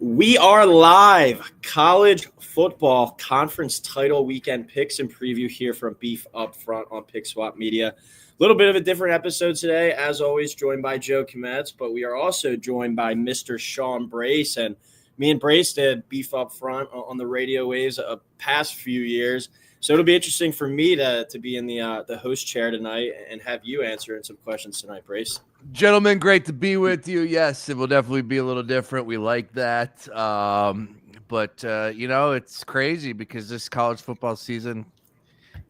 We are live. College football conference title weekend picks and preview here from Beef Up Front on Pick Swap Media. A little bit of a different episode today, as always, joined by Joe Kmetz, but we are also joined by Mr. Sean Brace. And me and Brace did Beef Up Front on the radio waves a past few years. So it'll be interesting for me to be in the host chair tonight and have you answering some questions tonight, Brace. Gentlemen, great to be with you. Yes, it will definitely be a little different. We like that. But it's crazy because this college football season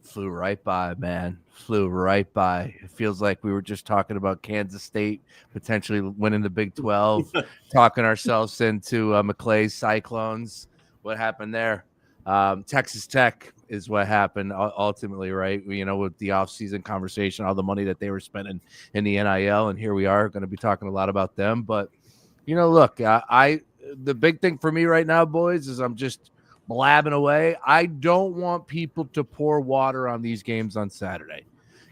flew right by, man. Flew right by. It feels like we were just talking about Kansas State potentially winning the Big 12, talking ourselves into McClay's Cyclones. What happened there? Texas Tech is what happened ultimately, right? With the offseason conversation, all the money that they were spending in the NIL, and here we are going to be talking a lot about them. But, look, the big thing for me right now, boys, is I'm just blabbing away. I don't want people to pour water on these games on Saturday.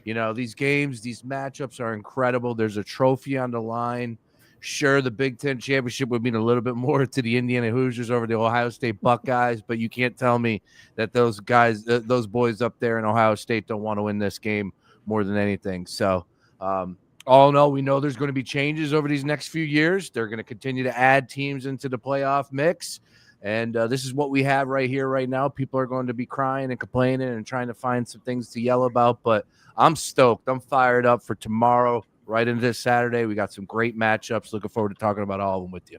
These games, these matchups are incredible. There's a trophy on the line. Sure, the Big Ten championship would mean a little bit more to the Indiana Hoosiers over the Ohio State Buckeyes, but you can't tell me that those guys, those boys up there in Ohio State don't want to win this game more than anything. So, all in all, we know there's going to be changes over these next few years. They're going to continue to add teams into the playoff mix, and this is what we have right here, right now. People are going to be crying and complaining and trying to find some things to yell about, but I'm stoked. I'm fired up for tomorrow. Right into this Saturday, we got some great matchups. Looking forward to talking about all of them with you.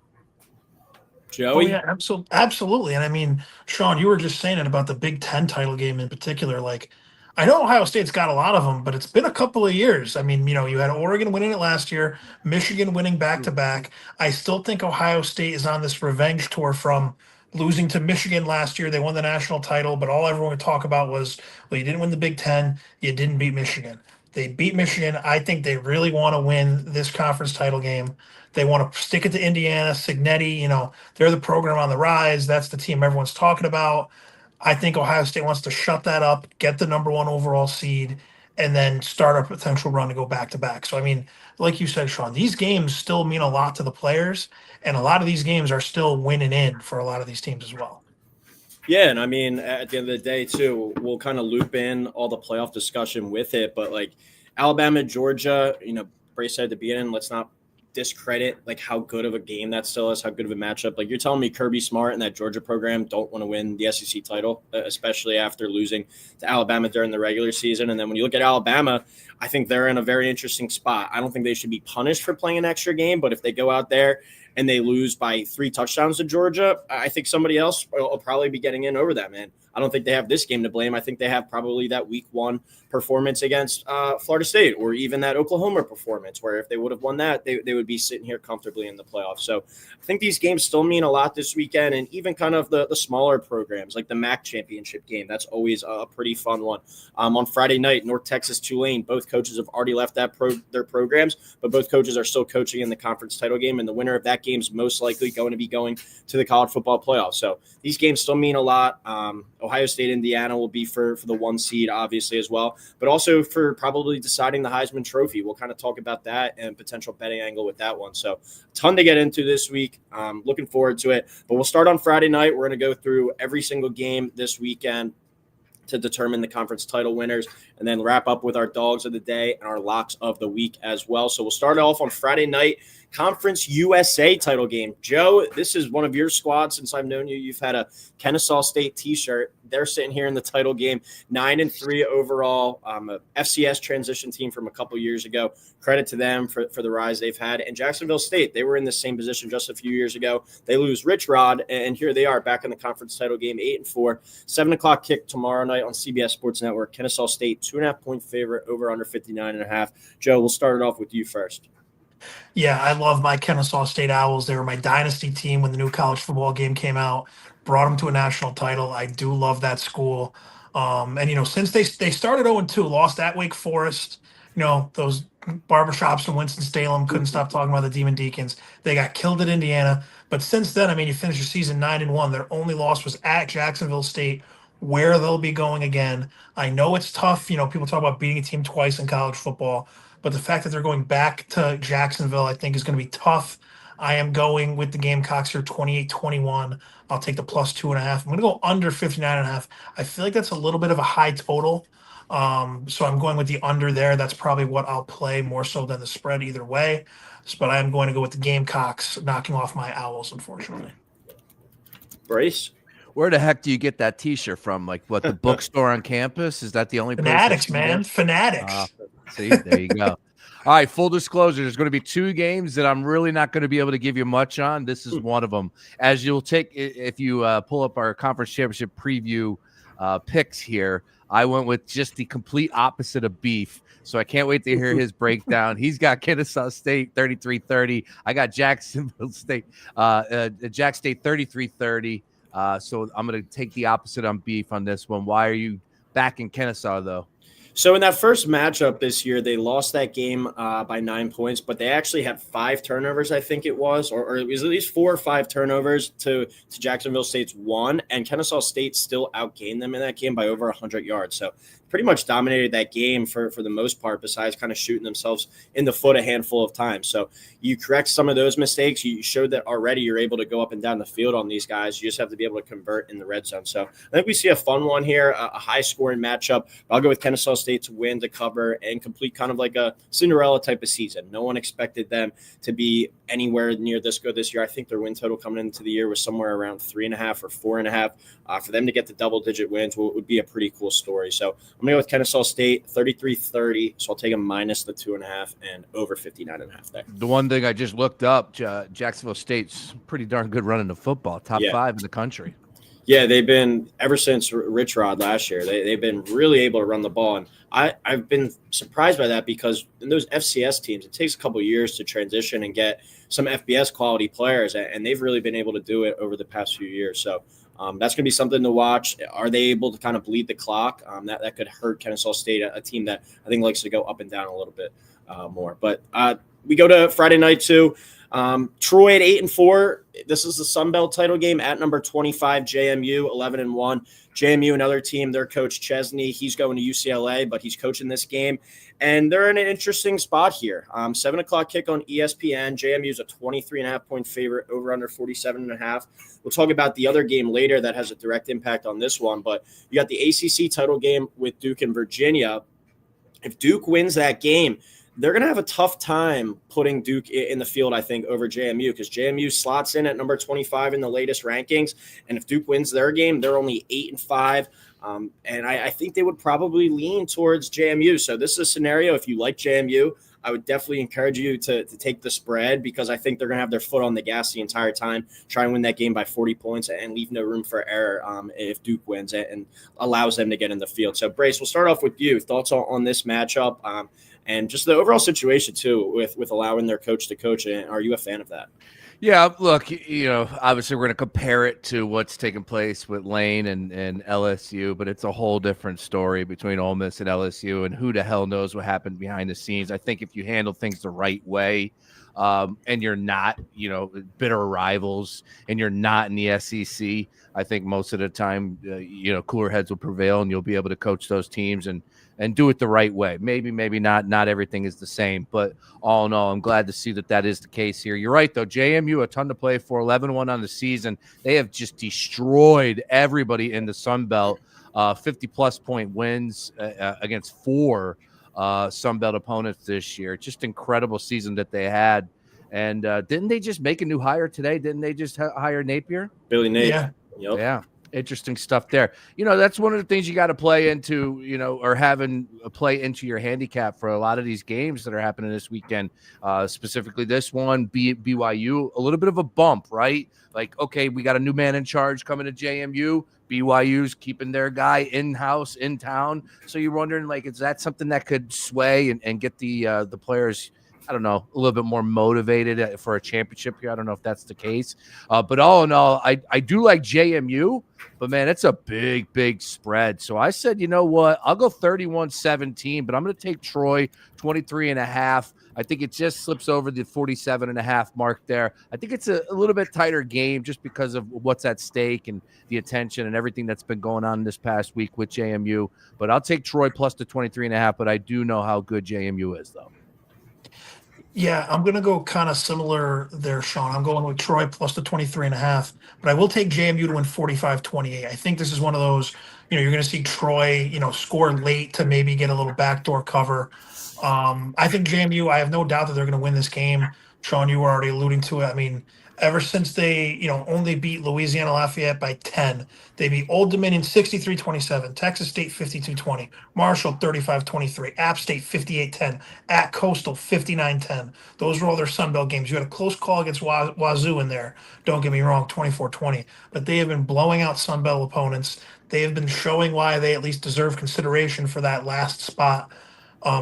Joey? Oh, yeah, absolutely. And I mean, Sean, you were just saying it about the Big Ten title game in particular. Like, I know Ohio State's got a lot of them, but it's been a couple of years. I mean, you had Oregon winning it last year, Michigan winning back-to-back. I still think Ohio State is on this revenge tour from losing to Michigan last year. They won the national title, but all everyone would talk about was, well, you didn't win the Big Ten, you didn't beat Michigan. They beat Michigan. I think they really want to win this conference title game. They want to stick it to Indiana, Signetti. They're the program on the rise. That's the team everyone's talking about. I think Ohio State wants to shut that up, get the number one overall seed, and then start a potential run to go back-to-back. So, I mean, like you said, Sean, these games still mean a lot to the players, and a lot of these games are still winning in for a lot of these teams as well. Yeah, and I mean, at the end of the day, too, we'll kind of loop in all the playoff discussion with it. But, like, Alabama, Georgia, Brace said at the beginning, let's not discredit, like, how good of a game that still is, how good of a matchup. Like, you're telling me Kirby Smart and that Georgia program don't want to win the SEC title, especially after losing to Alabama during the regular season. And then when you look at Alabama, I think they're in a very interesting spot. I don't think they should be punished for playing an extra game, but if they go out there and they lose by 3 touchdowns to Georgia, I think somebody else will probably be getting in over that, man. I don't think they have this game to blame. I think they have probably that week 1 performance against Florida State, or even that Oklahoma performance, where if they would have won that, they would be sitting here comfortably in the playoffs. So I think these games still mean a lot this weekend, and even kind of the smaller programs, like the MAC championship game. That's always a pretty fun one. On Friday night, North Texas, Tulane, both coaches have already left their programs, but both coaches are still coaching in the conference title game, and the winner of that game is most likely going to be going to the college football playoffs. So these games still mean a lot. Ohio State, Indiana will be for the 1 seed, obviously, as well, but also for probably deciding the Heisman Trophy. We'll kind of talk about that and potential betting angle with that one. So ton to get into this week. Looking forward to it. But we'll start on Friday night. We're going to go through every single game this weekend to determine the conference title winners, and then wrap up with our dogs of the day and our locks of the week as well. So we'll start off on Friday night, Conference USA title game. Joe, this is one of your squads since I've known you. You've had a Kennesaw State t-shirt. They're sitting here in the title game, 9-3 overall, a FCS transition team from a couple years ago. Credit to them for the rise they've had. And Jacksonville State, they were in the same position just a few years ago. They lose Rich Rod, and here they are back in the conference title game, 8-4. 7 o'clock kick tomorrow night on CBS Sports Network. Kennesaw State, 2.5-point favorite, over under 59.5. Joe, we'll start it off with you first. Yeah, I love my Kennesaw State Owls. They were my dynasty team when the new college football game came out, brought them to a national title. I do love that school. And since they started 0-2, lost at Wake Forest, those barbershops in Winston-Salem couldn't stop talking about the Demon Deacons. They got killed at Indiana. But since then, I mean, you finish your season 9-1. Their only loss was at Jacksonville State, where they'll be going again. I know it's tough. People talk about beating a team twice in college football, but the fact that they're going back to Jacksonville, I think, is going to be tough. I am going with the Gamecocks here 28-21. I'll take the plus 2.5. I'm going to go under 59.5. I feel like that's a little bit of a high total. So I'm going with the under there. That's probably what I'll play more so than the spread either way. But I am going to go with the Gamecocks knocking off my Owls, unfortunately. Brace? Where the heck do you get that T-shirt from? Like what, the bookstore on campus? Is that the only place? Fanatics, man. Fanatics. See, there you go. All right, full disclosure, there's going to be 2 games that I'm really not going to be able to give you much on. This is one of them. As you'll take, if you pull up our conference championship preview picks here, I went with just the complete opposite of Beef. So I can't wait to hear his breakdown. He's got Kennesaw State 33-30. I got Jacksonville State, Jack State 33-30. So I'm going to take the opposite on Beef on this one. Why are you backing Kennesaw, though? So in that first matchup this year, they lost that game by 9 points, but they actually had 5 turnovers, I think it was, or it was at least 4 or 5 turnovers to Jacksonville State's 1, and Kennesaw State still outgained them in that game by over 100 yards. So pretty much dominated that game for the most part, besides kind of shooting themselves in the foot a handful of times. So you correct some of those mistakes. You showed that already you're able to go up and down the field on these guys. You just have to be able to convert in the red zone. So I think we see a fun one here, a high-scoring matchup. I'll go with Kennesaw State to win, to cover, and complete kind of like a Cinderella type of season. No one expected them to be anywhere near this good this year. I think their win total coming into the year was somewhere around 3.5 or 4.5. For them to get the double-digit wins would be a pretty cool story. So I'm going to go with Kennesaw State 33-30. So I'll take them minus the 2.5 and over 59.5 there. The one thing I just looked up, Jacksonville State's pretty darn good running the football, top 5 in the country. Yeah, they've been, ever since Rich Rod last year, they've been really able to run the ball. And I've been surprised by that, because in those FCS teams, it takes a couple of years to transition and get some FBS quality players, and they've really been able to do it over the past few years. So that's going to be something to watch. Are they able to kind of bleed the clock? That could hurt Kennesaw State, a team that I think likes to go up and down a little bit more. But we go to Friday night too. Troy at 8-4. This is the Sun Belt title game at number 25. JMU 11-1. JMU, another team. Their coach Chesney, he's going to UCLA, but he's coaching this game, and they're in an interesting spot here. 7:00 kick on ESPN. JMU is a 23.5 point favorite, over under 47.5. We'll talk about the other game later that has a direct impact on this one, but you got the ACC title game with Duke and Virginia. If Duke wins that game, they're going to have a tough time putting Duke in the field, I think, over JMU, because JMU slots in at number 25 in the latest rankings. And if Duke wins their game, they're only 8-5. And I think they would probably lean towards JMU. So this is a scenario, if you like JMU, I would definitely encourage you to take the spread, because I think they're going to have their foot on the gas the entire time, try and win that game by 40 points and leave no room for error if Duke wins it and allows them to get in the field. So, Brace, we'll start off with you. Thoughts on this matchup and just the overall situation, too, with allowing their coach to coach. And are you a fan of that? Yeah, look, obviously we're going to compare it to what's taking place with Lane and LSU, but it's a whole different story between Ole Miss and LSU, and who the hell knows what happened behind the scenes. I think if you handle things the right way, and you're not, bitter rivals, and you're not in the SEC, I think most of the time, cooler heads will prevail, and you'll be able to coach those teams and do it the right way. Maybe not. Not everything is the same, but all in all, I'm glad to see that is the case here. You're right, though. JMU, a ton to play for, 11-1 on the season. They have just destroyed everybody in the Sun Belt. 50-plus point wins against 4 Sun Belt opponents this year. Just incredible season that they had. And didn't they just make a new hire today? Didn't they just hire Napier? Billy Napier. Yeah. Yep. Yeah. Interesting stuff there. That's one of the things you got to play into, or having a play into your handicap for a lot of these games that are happening this weekend. Specifically this one, BYU, a little bit of a bump, right? Like, okay, we got a new man in charge coming to JMU. BYU's keeping their guy in-house, in town. So you're wondering, like, is that something that could sway and get the players, I don't know, a little bit more motivated for a championship here? I don't know if that's the case. But all in all, I do like JMU, but, man, it's a big, big spread. So I said, you know what, I'll go 31-17, but I'm going to take Troy 23.5. I think it just slips over the 47.5 mark there. I think it's a little bit tighter game just because of what's at stake and the attention and everything that's been going on this past week with JMU. But I'll take Troy plus the 23.5, but I do know how good JMU is, though. Yeah, I'm going to go kind of similar there, Sean. I'm going with Troy plus the 23.5, but I will take JMU to win 45-28. I think this is one of those, you're going to see Troy, score late to maybe get a little backdoor cover. I think JMU, I have no doubt that they're going to win this game. Sean, you were already alluding to it. I mean, ever since they, only beat Louisiana Lafayette by 10, they beat Old Dominion 63-27, Texas State 52-20, Marshall 35-23, App State 58-10, at Coastal 59-10. Those were all their Sun Belt games. You had a close call against Wazoo in there. Don't get me wrong, 24-20. But they have been blowing out Sun Belt opponents. They have been showing why they at least deserve consideration for that last spot,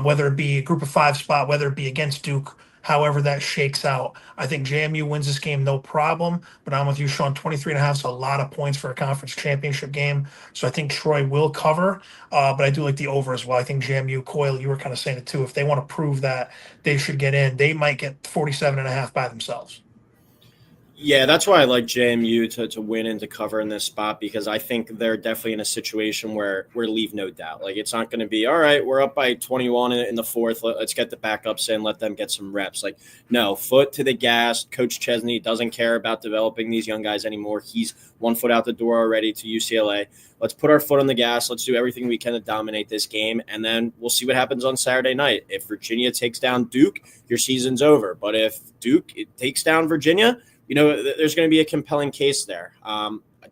whether it be a group of five spot, whether it be against Duke, however that shakes out. I think JMU wins this game, no problem. But I'm with you, Sean. 23.5 is a lot of points for a conference championship game. So I think Troy will cover. But I do like the over as well. I think JMU, Coyle, you were kind of saying it too. If they want to prove that they should get in, they might get 47.5 by themselves. Yeah, that's why I like JMU to win and to cover in this spot, because I think they're definitely in a situation where we're leave no doubt. Like, it's not going to be, all right, we're up by 21 in the fourth. Let's get the backups in, let them get some reps. Like, no, foot to the gas. Coach Chesney doesn't care about developing these young guys anymore. He's 1 foot out the door already to UCLA. Let's put our foot on the gas. Let's do everything we can to dominate this game, and then we'll see what happens on Saturday night. If Virginia takes down Duke, your season's over. But if Duke takes down Virginia, there's going to be a compelling case there.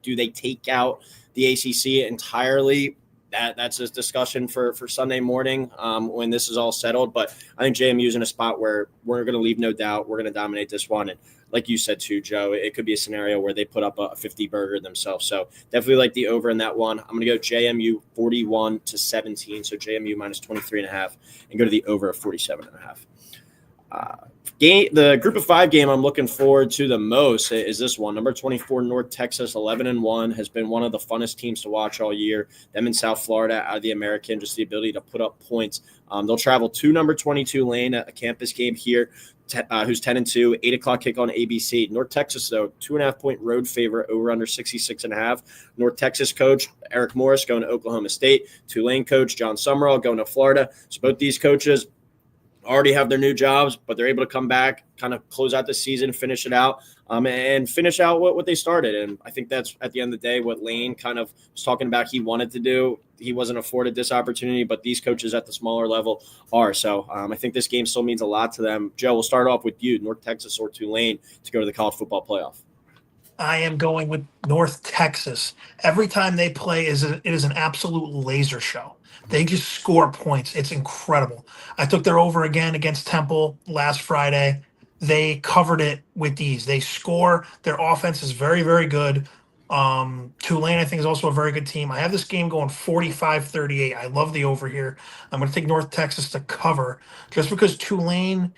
Do they take out the ACC entirely? That's a discussion for Sunday morning when this is all settled. But I think JMU is in a spot where we're going to leave no doubt. We're going to dominate this one. And like you said too, Joe, it could be a scenario where they put up a 50 burger themselves. So definitely like the over in that one. I'm going to go JMU 41-17. So JMU minus 23.5 and go to the over of 47.5. The group of 5 game I'm looking forward to the most is this one. Number 24, North Texas, 11-1, has been one of the funnest teams to watch all year. Them in South Florida out of the American, just the ability to put up points. They'll travel to number 22 Lane, a campus game here, who's 10-2, 8 o'clock kick on ABC. North Texas, though, 2.5-point road favorite, over under 66.5. North Texas coach Eric Morris going to Oklahoma State. Tulane coach John Summerall going to Florida. So both these coaches already have their new jobs, but they're able to come back, kind of close out the season, finish it out, and finish out what they started. And I think that's, at the end of the day, what Lane kind of was talking about he wanted to do. He wasn't afforded this opportunity, but these coaches at the smaller level are. So I think this game still means a lot to them. Joe, we'll start off with you, North Texas or Tulane, to go to the college football playoff. I am going with North Texas. Every time they play, it is an absolute laser show. They just score points. It's incredible. I took their over again against Temple last Friday. They covered it with ease. They score. Their offense is very, very good. Tulane, I think, is also a very good team. I have this game going 45-38. I love the over here. I'm going to take North Texas to cover just because Tulane,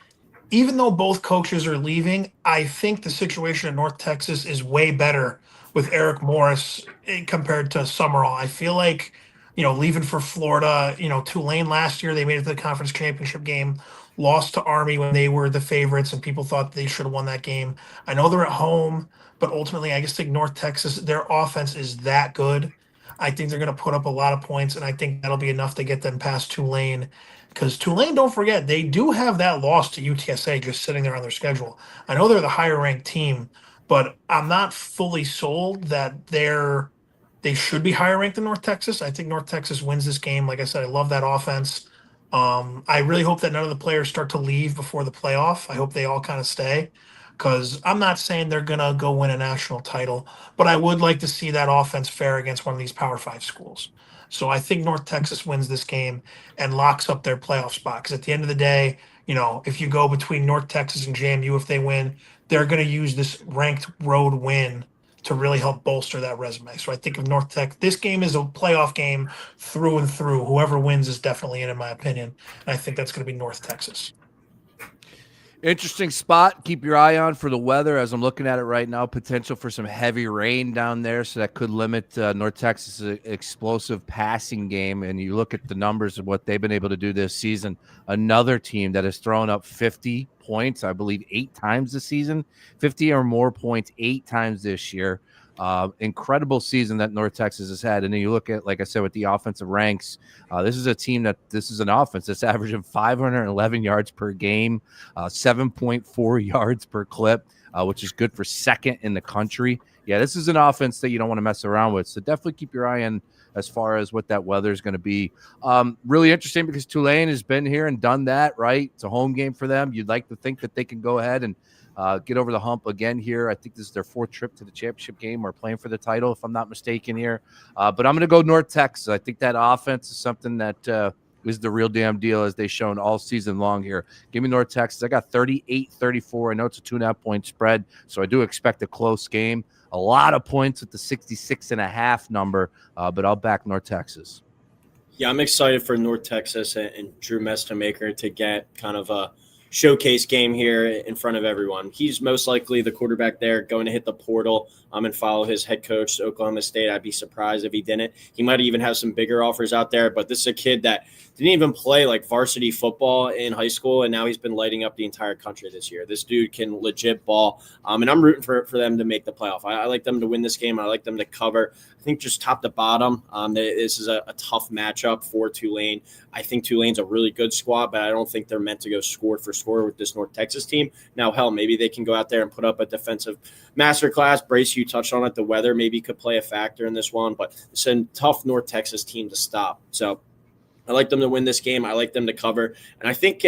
even though both coaches are leaving, I think the situation in North Texas is way better with Eric Morris compared to Summerall. I feel like, leaving for Florida, Tulane last year, they made it to the conference championship game, lost to Army when they were the favorites, and people thought they should have won that game. I know they're at home, but ultimately, I just think North Texas, their offense is that good. I think they're going to put up a lot of points, and I think that'll be enough to get them past Tulane. Because Tulane, don't forget, they do have that loss to UTSA just sitting there on their schedule. I know they're the higher ranked team, but I'm not fully sold that they should be higher ranked than North Texas. I think North Texas wins this game. Like I said, I love that offense. I really hope that none of the players start to leave before the playoff. I hope they all kind of stay, because I'm not saying they're going to go win a national title, but I would like to see that offense fare against one of these Power 5 schools. So I think North Texas wins this game and locks up their playoff spot. Because at the end of the day, if you go between North Texas and JMU, if they win, they're going to use this ranked road win to really help bolster that resume. So I think of North Tech, this game is a playoff game through and through. Whoever wins is definitely in my opinion. And I think that's going to be North Texas. Interesting spot. Keep your eye on for the weather as I'm looking at it right now. Potential for some heavy rain down there, so that could limit North Texas' explosive passing game. And you look at the numbers of what they've been able to do this season. Another team that has thrown up 50 points, I believe, 8 times this season, 50 or more points 8 times this year. Incredible season that North Texas has had. And then you look at, like I said, with the offensive ranks, this is an offense that's averaging 511 yards per game, 7.4 yards per clip, which is good for second in the country. Yeah, this is an offense that you don't want to mess around with. So definitely keep your eye on as far as what that weather is going to be. Really interesting because Tulane has been here and done that, right? It's a home game for them. You'd like to think that they can go ahead and get over the hump again here. I think this is their fourth trip to the championship game or playing for the title, if I'm not mistaken here. But I'm going to go North Texas. I think that offense is something that is the real damn deal, as they've shown all season long here. Give me North Texas. I got 38-34. I know it's a 2.5-point spread, so I do expect a close game. A lot of points at the 66.5 number, but I'll back North Texas. Yeah, I'm excited for North Texas and Drew Mestemaker to get kind of a showcase game here in front of everyone. He's most likely the quarterback there going to hit the portal and follow his head coach to Oklahoma State. I'd be surprised if he didn't. He might even have some bigger offers out there, but this is a kid that didn't even play like varsity football in high school, and now he's been lighting up the entire country this year. This dude can legit ball, and I'm rooting for them to make the playoff. I like them to win this game. I like them to cover. I think just top to bottom, this is a tough matchup for Tulane. I think Tulane's a really good squad, but I don't think they're meant to go score for score with this North Texas team. Now, hell, maybe they can go out there and put up a defensive masterclass. Brace, you touched on it. The weather maybe could play a factor in this one, but it's a tough North Texas team to stop. So I like them to win this game. I like them to cover. And I think,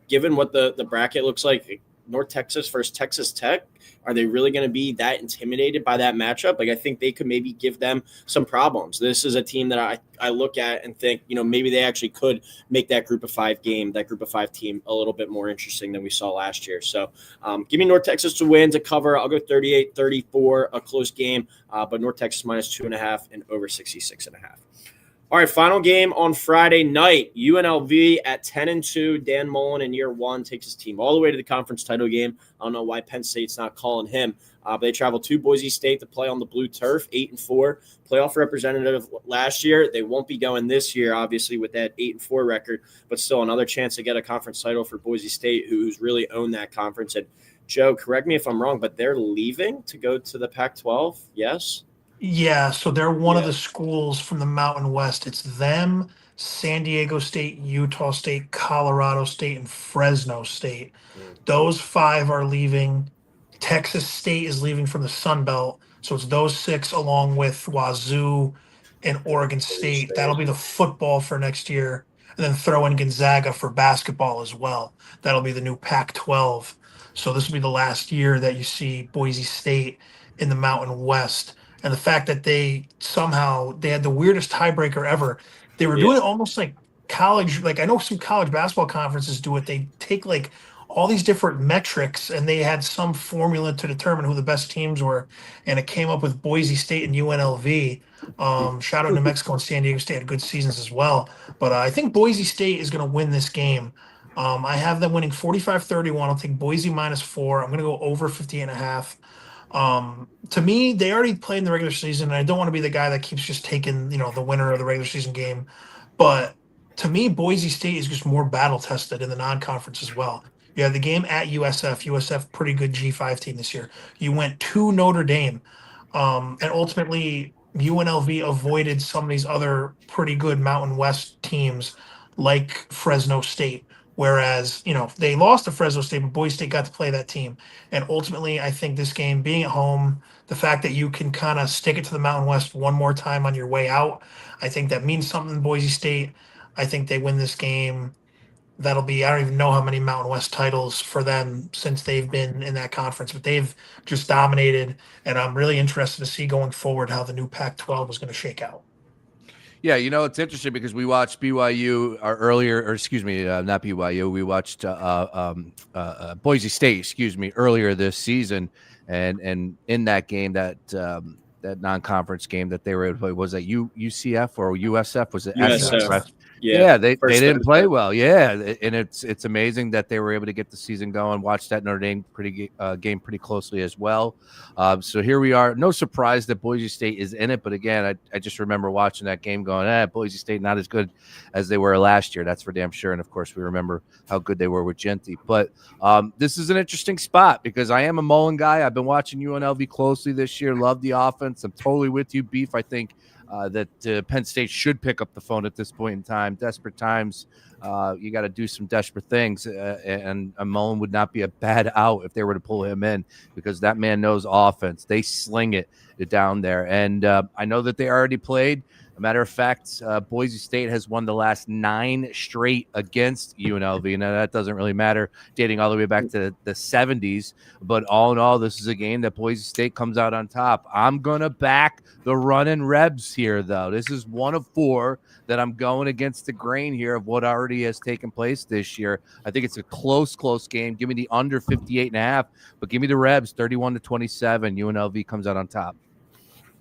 given what the bracket looks like, North Texas versus Texas Tech, are they really going to be that intimidated by that matchup? I think they could maybe give them some problems. This is a team that I look at and think, maybe they actually could make that group of five team a little bit more interesting than we saw last year. So give me North Texas to win, to cover. I'll go 38-34, a close game, but North Texas minus 2.5 and over 66.5. All right, final game on Friday night. UNLV at 10-2. Dan Mullen in year one takes his team all the way to the conference title game. I don't know why Penn State's not calling him. But they travel to Boise State to play on the blue turf, 8-4. Playoff representative last year. They won't be going this year, obviously, with that 8-4 record, but still another chance to get a conference title for Boise State, who's really owned that conference. And Joe, correct me if I'm wrong, but they're leaving to go to the Pac-12, yes? Yeah, so they're one of the schools from the Mountain West. It's them, San Diego State, Utah State, Colorado State, and Fresno State. Those five are leaving. Texas State is leaving from the Sun Belt. So it's those six along with Wazoo and Oregon State. That'll be the football for next year. And then throw in Gonzaga for basketball as well. That'll be the new Pac-12. So this will be the last year that you see Boise State in the Mountain West. And the fact that they had the weirdest tiebreaker ever. They were doing it almost like college. Like, I know some college basketball conferences do it. They take like all these different metrics and they had some formula to determine who the best teams were. And it came up with Boise State and UNLV. Shout out New Mexico and San Diego State had good seasons as well. But I think Boise State is going to win this game. I have them winning 45-31. I'll take Boise -4. I'm going to go over 50.5. To me, they already played in the regular season, and I don't want to be the guy that keeps just taking, the winner of the regular season game. But to me, Boise State is just more battle tested in the non-conference as well. You have the game at USF. USF, pretty good G5 team this year. You went to Notre Dame, and ultimately UNLV avoided some of these other pretty good Mountain West teams like Fresno State. Whereas, they lost to Fresno State, but Boise State got to play that team. And ultimately, I think this game being at home, the fact that you can kind of stick it to the Mountain West one more time on your way out, I think that means something to Boise State. I think they win this game. That'll be, I don't even know how many Mountain West titles for them since they've been in that conference, but they've just dominated. And I'm really interested to see going forward how the new Pac-12 is going to shake out. Yeah, it's interesting because we watched BYU not BYU. We watched Boise State, earlier this season, and in that game, that non-conference game that they were able to play, was that UCF or USF? Was it USF? Yeah, they didn't Thursday. play well. Yeah, and it's amazing that they were able to get the season going. Watch that Notre Dame game pretty closely as well. So here we are. No surprise that Boise State is in it, but again, I just remember watching that game going, Boise State not as good as they were last year. That's for damn sure. And of course, we remember how good they were with Genty. But this is an interesting spot because I am a Mullen guy. I've been watching UNLV closely this year. Love the offense. I'm totally with you, Beef. I think that Penn State should pick up the phone at this point in time. Desperate times, you got to do some desperate things, and Mullen would not be a bad out if they were to pull him in because that man knows offense. They sling it down there, and I know that they already played. A matter of fact, Boise State has won the last 9 straight against UNLV. Now, that doesn't really matter, dating all the way back to the 70s. But all in all, this is a game that Boise State comes out on top. I'm going to back the running Rebs here, though. This is one of 4 that I'm going against the grain here of what already has taken place this year. I think it's a close game. Give me the under 58.5, but give me the Rebs 31-27. UNLV comes out on top.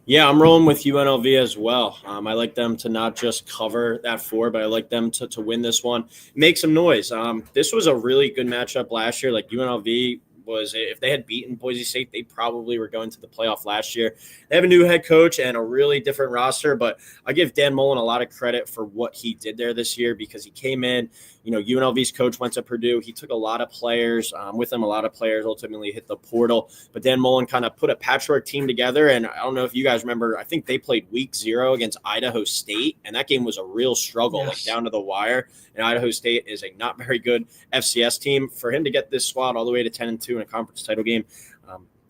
Yeah, I'm rolling with UNLV as well. I like them to not just cover that 4, but I like them to win this one, make some noise. This was a really good matchup last year. Like UNLV was, if they had beaten Boise State, they probably were going to the playoff last year. They have a new head coach and a really different roster, but I give Dan Mullen a lot of credit for what he did there this year because he came in, UNLV's coach went to Purdue. He took a lot of players with him. A lot of players ultimately hit the portal, but Dan Mullen kind of put a patchwork team together. And I don't know if you guys remember, I think they played week 0 against Idaho State, and that game was a real struggle, like down to the wire. And Idaho State is a not very good FCS team. For him to get this squad all the way to 10-2 in a conference title game,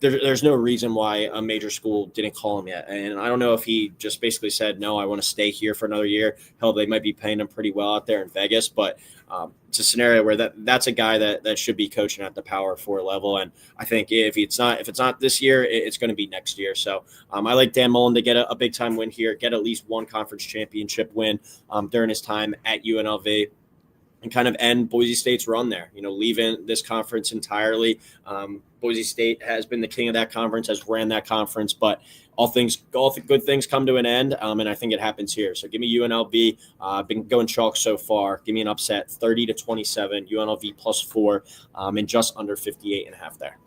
there's no reason why a major school didn't call him yet. And I don't know if he just basically said, no, I want to stay here for another year. Hell, they might be paying him pretty well out there in Vegas, but it's a scenario where that's a guy that should be coaching at the Power 4 level. And I think if it's not this year, it's going to be next year. So I like Dan Mullen to get a big time win here, get at least one conference championship win during his time at UNLV. And kind of end Boise State's run there, leaving this conference entirely. Boise State has been the king of that conference, has ran that conference, but all good things come to an end, and I think it happens here. So give me UNLV. I've been going chalk so far. Give me an upset, 30-27, UNLV +4, and just under 58.5 there.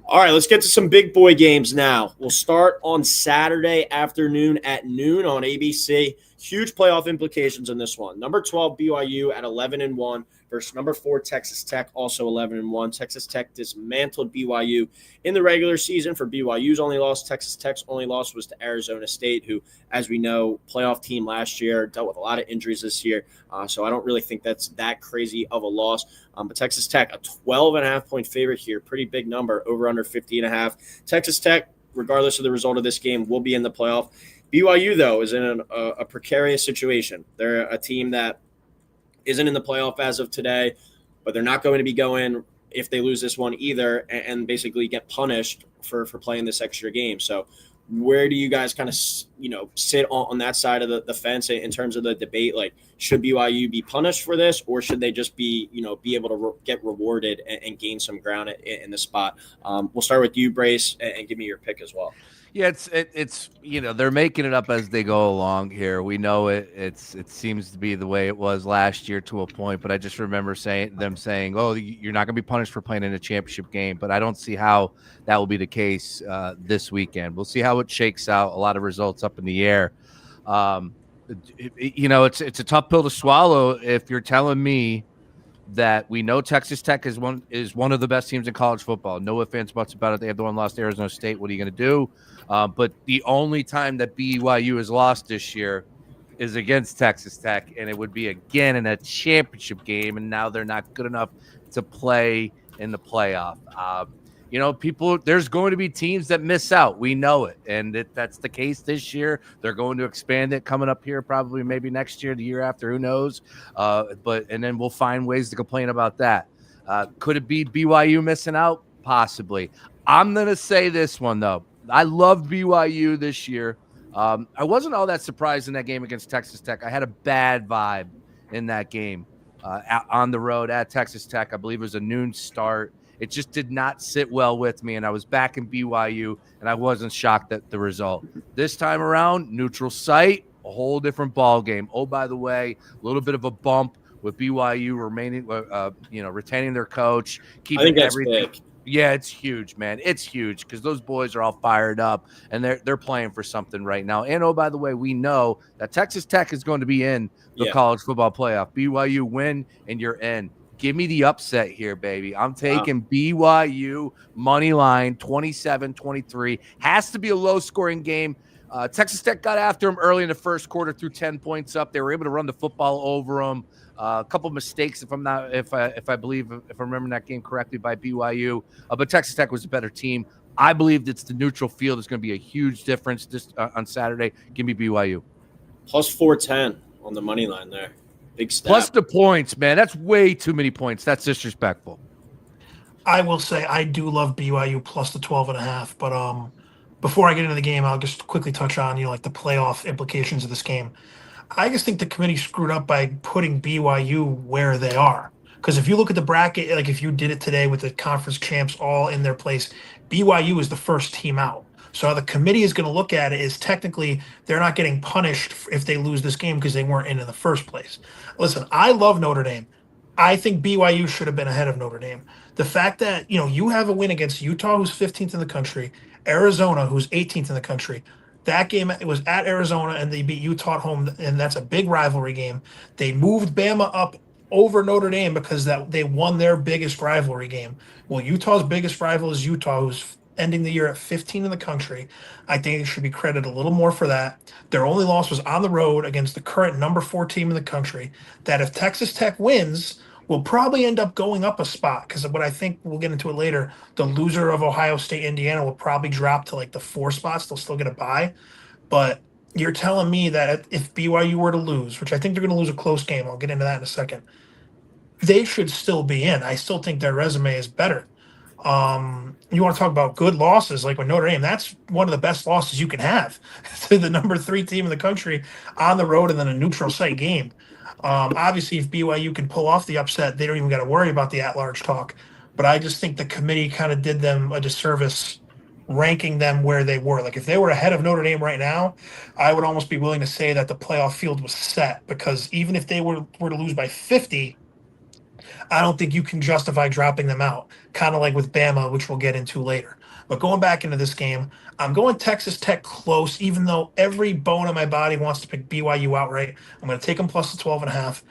All right, let's get to some big boy games now. We'll start on Saturday afternoon at noon on ABC. Huge playoff implications in this one. Number 12, BYU at 11-1 versus number 4, Texas Tech, also 11-1. Texas Tech dismantled BYU in the regular season. For BYU's only loss, Texas Tech's only loss was to Arizona State, who, as we know, playoff team last year, dealt with a lot of injuries this year. So I don't really think that's that crazy of a loss. But Texas Tech, a 12.5-point favorite here. Pretty big number, over under 50.5. Texas Tech, regardless of the result of this game, will be in the playoff. BYU, though, is in a precarious situation. They're a team that isn't in the playoff as of today, but they're not going to be going if they lose this one either and basically get punished for playing this extra game. So where do you guys kind of, sit on that side of the fence in terms of the debate? Like, should BYU be punished for this, or should they just be able to get rewarded and gain some ground in the spot? We'll start with you, Brace, and give me your pick as well. Yeah, it's they're making it up as they go along here. We know it. It seems to be the way it was last year to a point, but I just remember them saying, "Oh, you're not going to be punished for playing in a championship game." But I don't see how that will be the case this weekend. We'll see how it shakes out. A lot of results up in the air. It's a tough pill to swallow if you're telling me that we know Texas Tech is one of the best teams in college football. No ifs, ands, buts about it. They have the one lost to Arizona State. What are you going to do? But the only time that BYU has lost this year is against Texas Tech, and it would be again in a championship game, and now they're not good enough to play in the playoff. There's going to be teams that miss out. We know it, and that's the case this year. They're going to expand it coming up here, probably maybe next year, the year after, who knows? And then we'll find ways to complain about that. Could it be BYU missing out? Possibly. I'm going to say this one, though. I loved BYU this year. I wasn't all that surprised in that game against Texas Tech. I had a bad vibe in that game on the road at Texas Tech. I believe it was a noon start. It just did not sit well with me, and I was back in BYU, and I wasn't shocked at the result. This time around, neutral site, a whole different ball game. Oh, by the way, a little bit of a bump with BYU remaining, retaining their coach, I keeping think that's everything. big. Yeah, it's huge, man. It's huge because those boys are all fired up and they're playing for something right now. And oh, by the way, we know that Texas Tech is going to be in the Yeah. college football playoff. BYU win and you're in. Give me the upset here, baby. I'm taking BYU money line 27-23. Has to be a low scoring game. Texas Tech got after them early in the first quarter, threw 10 points up. They were able to run the football over them. A couple mistakes, if I remember that game correctly, by BYU. But Texas Tech was a better team. I believe it's the neutral field is going to be a huge difference this on Saturday. Give me BYU. Plus 410 on the money line there. Big stat. Plus the points, man. That's way too many points. That's disrespectful. I will say I do love BYU plus the 12.5, but before I get into the game, I'll just quickly touch on like the playoff implications of this game. I just think the committee screwed up by putting BYU where they are. Because if you look at the bracket, like if you did it today with the conference champs all in their place, BYU is the first team out. So how the committee is going to look at it is technically they're not getting punished if they lose this game because they weren't in the first place. Listen, I love Notre Dame. I think BYU should have been ahead of Notre Dame. The fact that you have a win against Utah, who's 15th in the country, Arizona, who's 18th in the country. That game, it was at Arizona, and they beat Utah at home, and that's a big rivalry game. They moved Bama up over Notre Dame because they won their biggest rivalry game. Well, Utah's biggest rival is Utah, who's ending the year at 15 in the country. I think they should be credited a little more for that. Their only loss was on the road against the current number 4 team in the country. That if Texas Tech wins, will probably end up going up a spot because of what I think we'll get into it later. The loser of Ohio State, Indiana will probably drop to like the 4 spots. They'll still get a bye. But you're telling me that if BYU were to lose, which I think they're going to lose a close game, I'll get into that in a second, they should still be in. I still think their resume is better. You want to talk about good losses, like with Notre Dame, that's one of the best losses you can have to the number 3 team in the country on the road and then a neutral site game. Obviously, if BYU can pull off the upset, they don't even got to worry about the at-large talk. But I just think the committee kind of did them a disservice ranking them where they were. Like if they were ahead of Notre Dame right now, I would almost be willing to say that the playoff field was set because even if they were to lose by 50, I don't think you can justify dropping them out, kind of like with Bama, which we'll get into later. But going back into this game, I'm going Texas Tech close, even though every bone in my body wants to pick BYU outright. I'm going to take them plus the 12.5.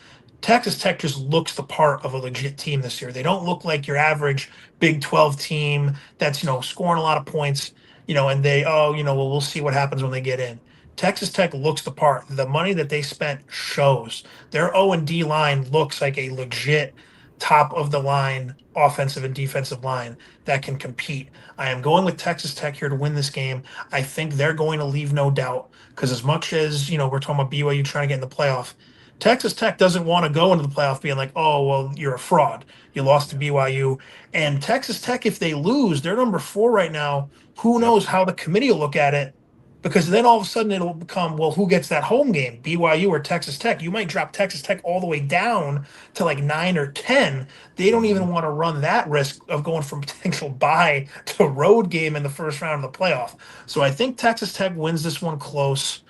Texas Tech just looks the part of a legit team this year. They don't look like your average Big 12 team that's, scoring a lot of points, and we'll see what happens when they get in. Texas Tech looks the part. The money that they spent shows. Their O&D line looks like a legit top of the line offensive and defensive line that can compete. I am going with Texas Tech here to win this game. I think they're going to leave no doubt because as much as, we're talking about BYU trying to get in the playoff, Texas Tech doesn't want to go into the playoff being like, oh, well, you're a fraud. You lost to BYU. And Texas Tech, if they lose, they're number 4 right now. Who knows how the committee will look at it? Because then all of a sudden it'll become, well, who gets that home game, BYU or Texas Tech? You might drop Texas Tech all the way down to like 9 or 10. They don't even want to run that risk of going from potential bye to road game in the first round of the playoff. So I think Texas Tech wins this one close.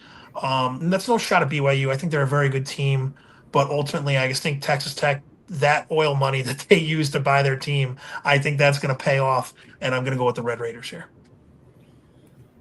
And that's no shot at BYU. I think they're a very good team. But ultimately, I just think Texas Tech, that oil money that they use to buy their team, I think that's going to pay off. And I'm going to go with the Red Raiders here.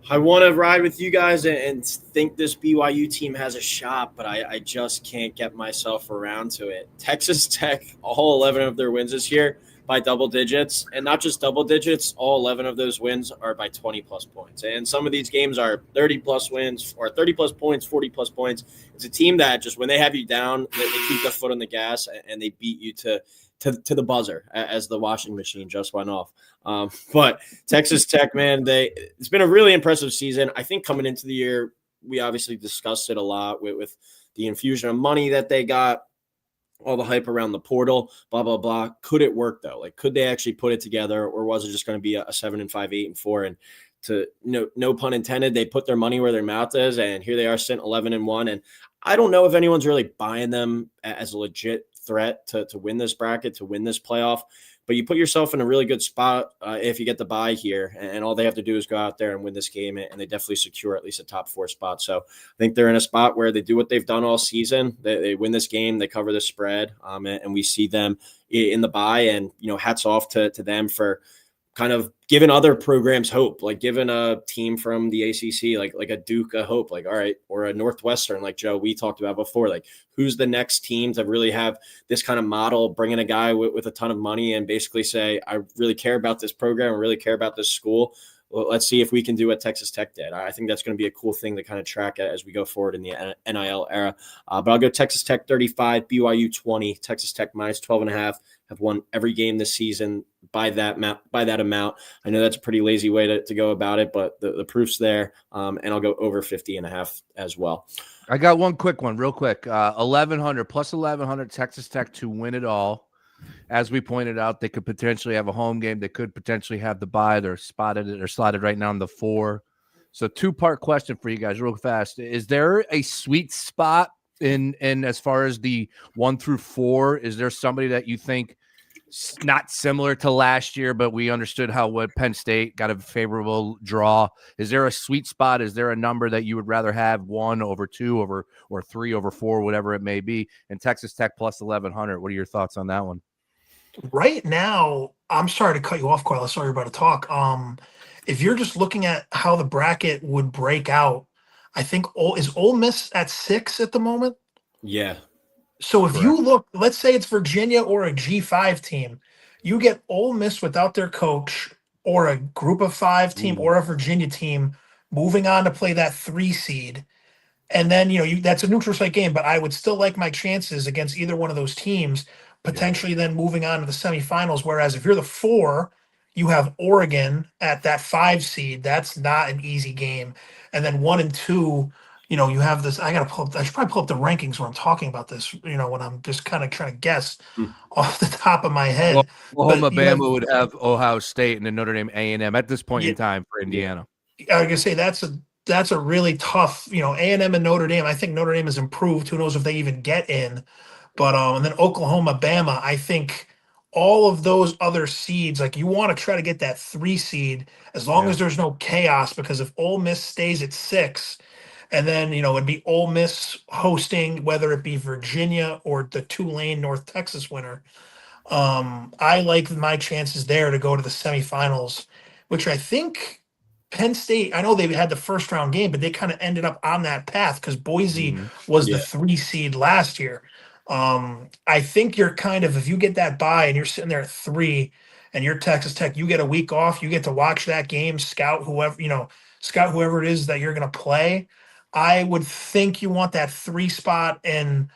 I want to ride with you guys and think this BYU team has a shot, but I just can't get myself around to it. Texas Tech, all 11 of their wins this year by double digits, and not just double digits, all 11 of those wins are by 20-plus points. And some of these games are 30-plus wins or 30-plus points, 40-plus points. It's a team that just when they have you down, they keep their foot on the gas and they beat you to the buzzer as the washing machine just went off. But Texas Tech, man, it's been a really impressive season. I think coming into the year, we obviously discussed it a lot with the infusion of money that they got, all the hype around the portal, blah, blah, blah. Could it work, though? Like, could they actually put it together, or was it just going to be a 7-5, 8-4? And to no pun intended, they put their money where their mouth is, and here they are sitting 11-1. And I don't know if anyone's really buying them as a legit threat to win this bracket, to win this playoff. but you put yourself in a really good spot if you get the bye here, and all they have to do is go out there and win this game, and they definitely secure at least a top 4 spot. So I think they're in a spot where they do what they've done all season. They win this game, they cover the spread, and we see them in the bye. And hats off to them for kind of giving other programs hope, like giving a team from the ACC, like a Duke, a hope, like, all right, or a Northwestern, like Joe, we talked about before, like who's the next team to really have this kind of model, bring in a guy with a ton of money and basically say, I really care about this program, I really care about this school. Well, let's see if we can do what Texas Tech did. I think that's going to be a cool thing to kind of track as we go forward in the NIL era. But I'll go Texas Tech 35, BYU 20, Texas Tech minus 12.5. Have won every game this season by that amount. I know that's a pretty lazy way to go about it, but the proof's there. And I'll go over 50.5 as well. I got one quick one, real quick. 1,100 plus 1,100 Texas Tech to win it all. As we pointed out, they could potentially have a home game. They could potentially have the bye. They're slotted right now in the 4. So 2-part question for you guys real fast. Is there a sweet spot in as far as the 1 through 4? Is there somebody that you think not similar to last year, but we understood what Penn State got a favorable draw? Is there a sweet spot? Is there a number that you would rather have 1 over 2 over or 3 over 4, whatever it may be? And Texas Tech plus 1,100. What are your thoughts on that one? Right now, I'm sorry to cut you off, Coyle. I saw you were about to talk. If you're just looking at how the bracket would break out, I think is Ole Miss at 6 at the moment? Yeah. So if you look, let's say it's Virginia or a G5 team, you get Ole Miss without their coach or a group of 5 team or a Virginia team moving on to play that 3 seed. And then, that's a neutral site game, but I would still like my chances against either one of those teams, potentially then moving on to the semifinals. Whereas if you're the 4, you have Oregon at that 5 seed. That's not an easy game. And then 1 and 2, you have this. I should probably pull up the rankings when I'm talking about this, when I'm just kind of trying to guess off the top of my head. Well, Alabama would have Ohio State and then Notre Dame A&M at this point in time for Indiana. I was going to say that's a really tough, A&M and Notre Dame. I think Notre Dame has improved. Who knows if they even get in? But and then Oklahoma, Bama. I think all of those other seeds, like you want to try to get that 3 seed as long as there's no chaos. Because if Ole Miss stays at 6, and then it'd be Ole Miss hosting, whether it be Virginia or the Tulane North Texas winner. I like my chances there to go to the semifinals, which I think Penn State, I know they had the first round game, but they kind of ended up on that path because Boise was the 3 seed last year. I think you're kind of, if you get that bye and you're sitting there at 3 and you're Texas Tech, you get a week off, you get to watch that game, scout whoever it is that you're going to play. I would think you want that 3 spot, and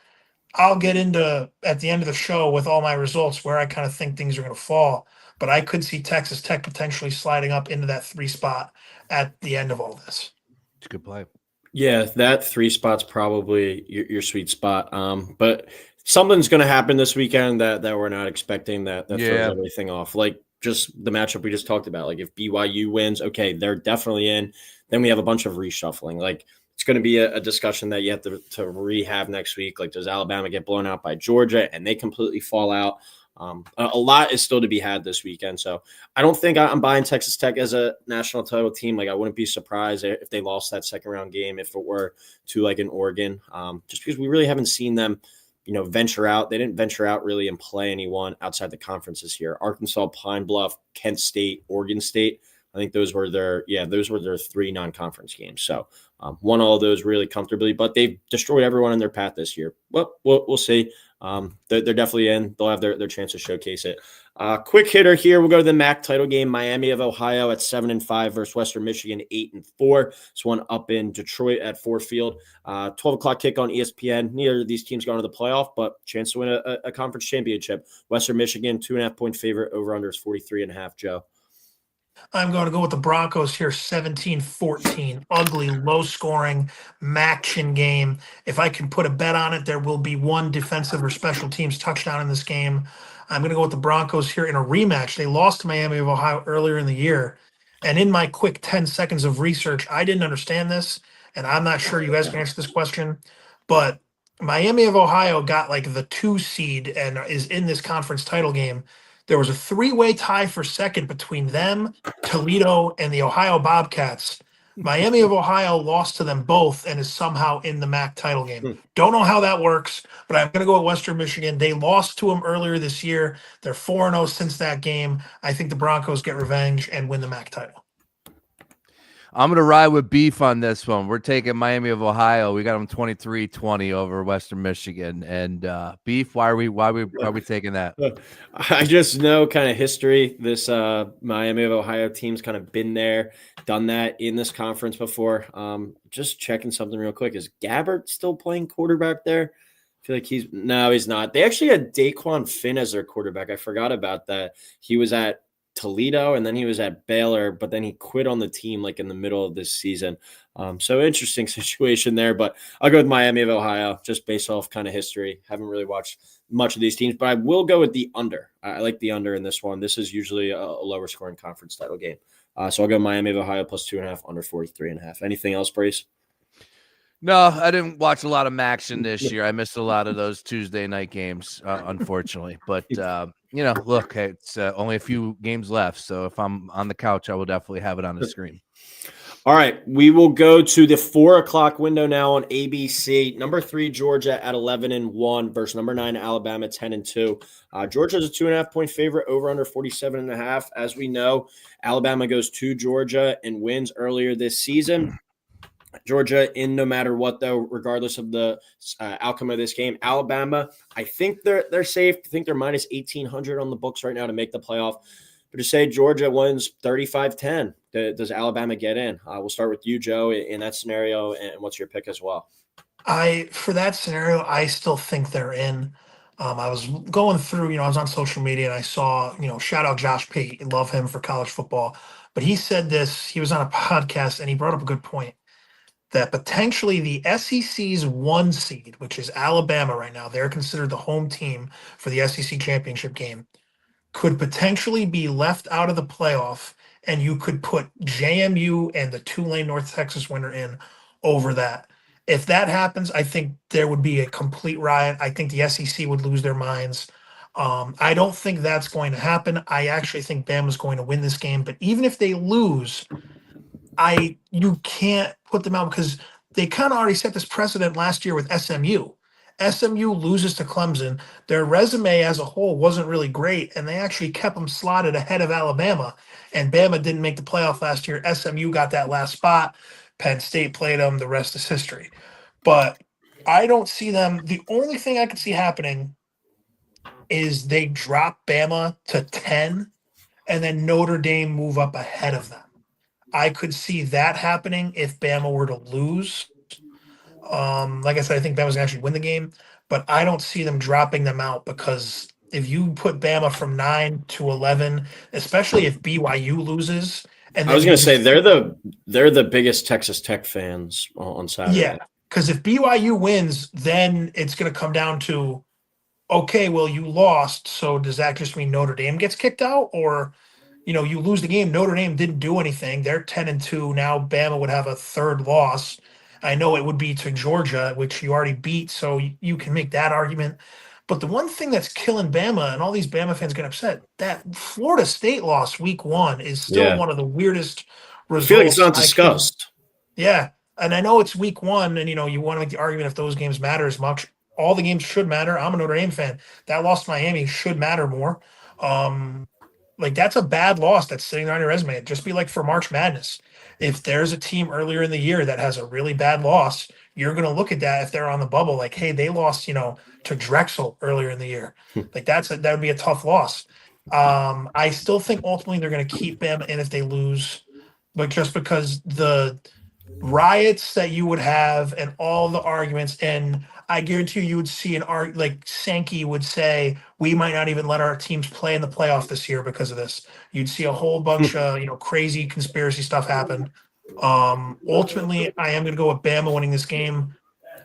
I'll get into at the end of the show with all my results where I kind of think things are going to fall. But I could see Texas Tech potentially sliding up into that 3 spot at the end of all this. It's a good play. Yeah, that 3 spot's probably your sweet spot. But something's going to happen this weekend that we're not expecting that throws everything off. Like just the matchup we just talked about. Like if BYU wins, okay, they're definitely in. Then we have a bunch of reshuffling. Like it's going to be a discussion that you have to rehab next week. Like does Alabama get blown out by Georgia and they completely fall out? A lot is still to be had this weekend. So I don't think I'm buying Texas Tech as a national title team. Like I wouldn't be surprised if they lost that second round game, if it were to like an Oregon, just because we really haven't seen them, venture out. They didn't venture out really and play anyone outside the conferences here. Arkansas, Pine Bluff, Kent State, Oregon State. I think those were their 3 non-conference games. So won all of those really comfortably, but they've destroyed everyone in their path this year. Well, we'll see. They're definitely in. They'll have their chance to showcase it. Quick hitter here. We'll go to the MAC title game. Miami of Ohio at 7-5 versus Western Michigan 8-4. This one up in Detroit at Ford Field. 12 o'clock kick on ESPN. Neither of these teams going to the playoff, but chance to win a conference championship. Western Michigan 2.5-point favorite. Over under is 43.5. Joe. I'm going to go with the Broncos here, 17-14. Ugly, low-scoring, action game. If I can put a bet on it, there will be 1 defensive or special teams touchdown in this game. I'm going to go with the Broncos here in a rematch. They lost to Miami of Ohio earlier in the year. And in my quick 10 seconds of research, I didn't understand this, and I'm not sure you guys can answer this question, but Miami of Ohio got like the 2 seed and is in this conference title game. there was a three-way tie for second between them, Toledo, and the Ohio Bobcats. Miami of Ohio lost to them both and is somehow in the MAC title game. Don't know how that works, but I'm going to go with Western Michigan. They lost to them earlier this year. They're 4-0 since that game. I think the Broncos get revenge and win the MAC title. I'm going to ride with Beef on this one. We're taking Miami of Ohio. We got them 23-20 over Western Michigan. And Beef, why are we taking that? I just know kind of history. This Miami of Ohio team's kind of been there, done that in this conference before. Just checking something real quick. Is Gabbert still playing quarterback there? I feel like he's not. They actually had Daquan Finn as their quarterback. I forgot about that. He was at Toledo and then he was at Baylor, but then he quit on the team like in the middle of this season. So interesting situation there, but I'll go with Miami of Ohio just based off kind of history. Haven't really watched much of these teams, but I will go with the under. I like the under in this one. This is usually a lower scoring conference title game. So I'll go Miami of Ohio plus 2.5, under 43.5. Anything else, Brace? No, I didn't watch a lot of action this year. I missed a lot of those Tuesday night games, unfortunately. But, look, it's only a few games left. So if I'm on the couch, I will definitely have it on the screen. All right, we will go to the 4:00 window now on ABC. Number 3, Georgia at 11-1 versus number 9, Alabama 10-2. Georgia is a 2.5-point favorite, over under 47.5. As we know, Alabama goes to Georgia and wins earlier this season. Georgia in no matter what, though, regardless of the outcome of this game. Alabama, I think they're safe. I think they're minus 1,800 on the books right now to make the playoff. But to say Georgia wins 35-10, does Alabama get in? We'll start with you, Joe, in that scenario, and what's your pick as well? For that scenario, I still think they're in. I was going through, I was on social media and I saw, shout out Josh Pate. Love him for college football. But he said this, he was on a podcast and he brought up a good point. That potentially the SEC's 1 seed, which is Alabama right now, they're considered the home team for the SEC championship game, could potentially be left out of the playoff, and you could put JMU and the Tulane North Texas winner in over that. If that happens, I think there would be a complete riot. I think the SEC would lose their minds. I don't think that's going to happen. I actually think Bama's going to win this game, but even if they lose, you can't put them out because they kind of already set this precedent last year with SMU. SMU loses to Clemson. Their resume as a whole wasn't really great, and they actually kept them slotted ahead of Alabama. And Bama didn't make the playoff last year. SMU got that last spot. Penn State played them. The rest is history. But I don't see them. The only thing I could see happening is they drop Bama to 10, and then Notre Dame move up ahead of them. I could see that happening if Bama were to lose. Like I said, I think Bama's going to actually win the game, but I don't see them dropping them out because if you put Bama from 9 to 11, especially if BYU loses, and I was going to say they're the biggest Texas Tech fans on Saturday. Yeah, because if BYU wins, then it's going to come down to, okay, well, you lost, so does that just mean Notre Dame gets kicked out, or you lose the game. Notre Dame didn't do anything. They're 10-2 now. Bama would have a third loss. I know it would be to Georgia, which you already beat, so you can make that argument. But the one thing that's killing Bama, and all these Bama fans get upset, that Florida State loss week 1 is still one of the weirdest results. I feel like it's not discussed. Yeah, and I know it's week 1, and you want to make the argument if those games matter as much. All the games should matter. I'm a Notre Dame fan. That loss to Miami should matter more. That's a bad loss that's sitting there on your resume. It'd just be like for March Madness. If there's a team earlier in the year that has a really bad loss, you're going to look at that if they're on the bubble, like, hey, they lost, to Drexel earlier in the year. That would be a tough loss. I still think ultimately they're going to keep Bama in if they lose, but just because the riots that you would have and all the arguments, and I guarantee you would see like Sankey would say, we might not even let our teams play in the playoff this year because of this. You'd see a whole bunch of, crazy conspiracy stuff happen. Ultimately, I am going to go with Bama winning this game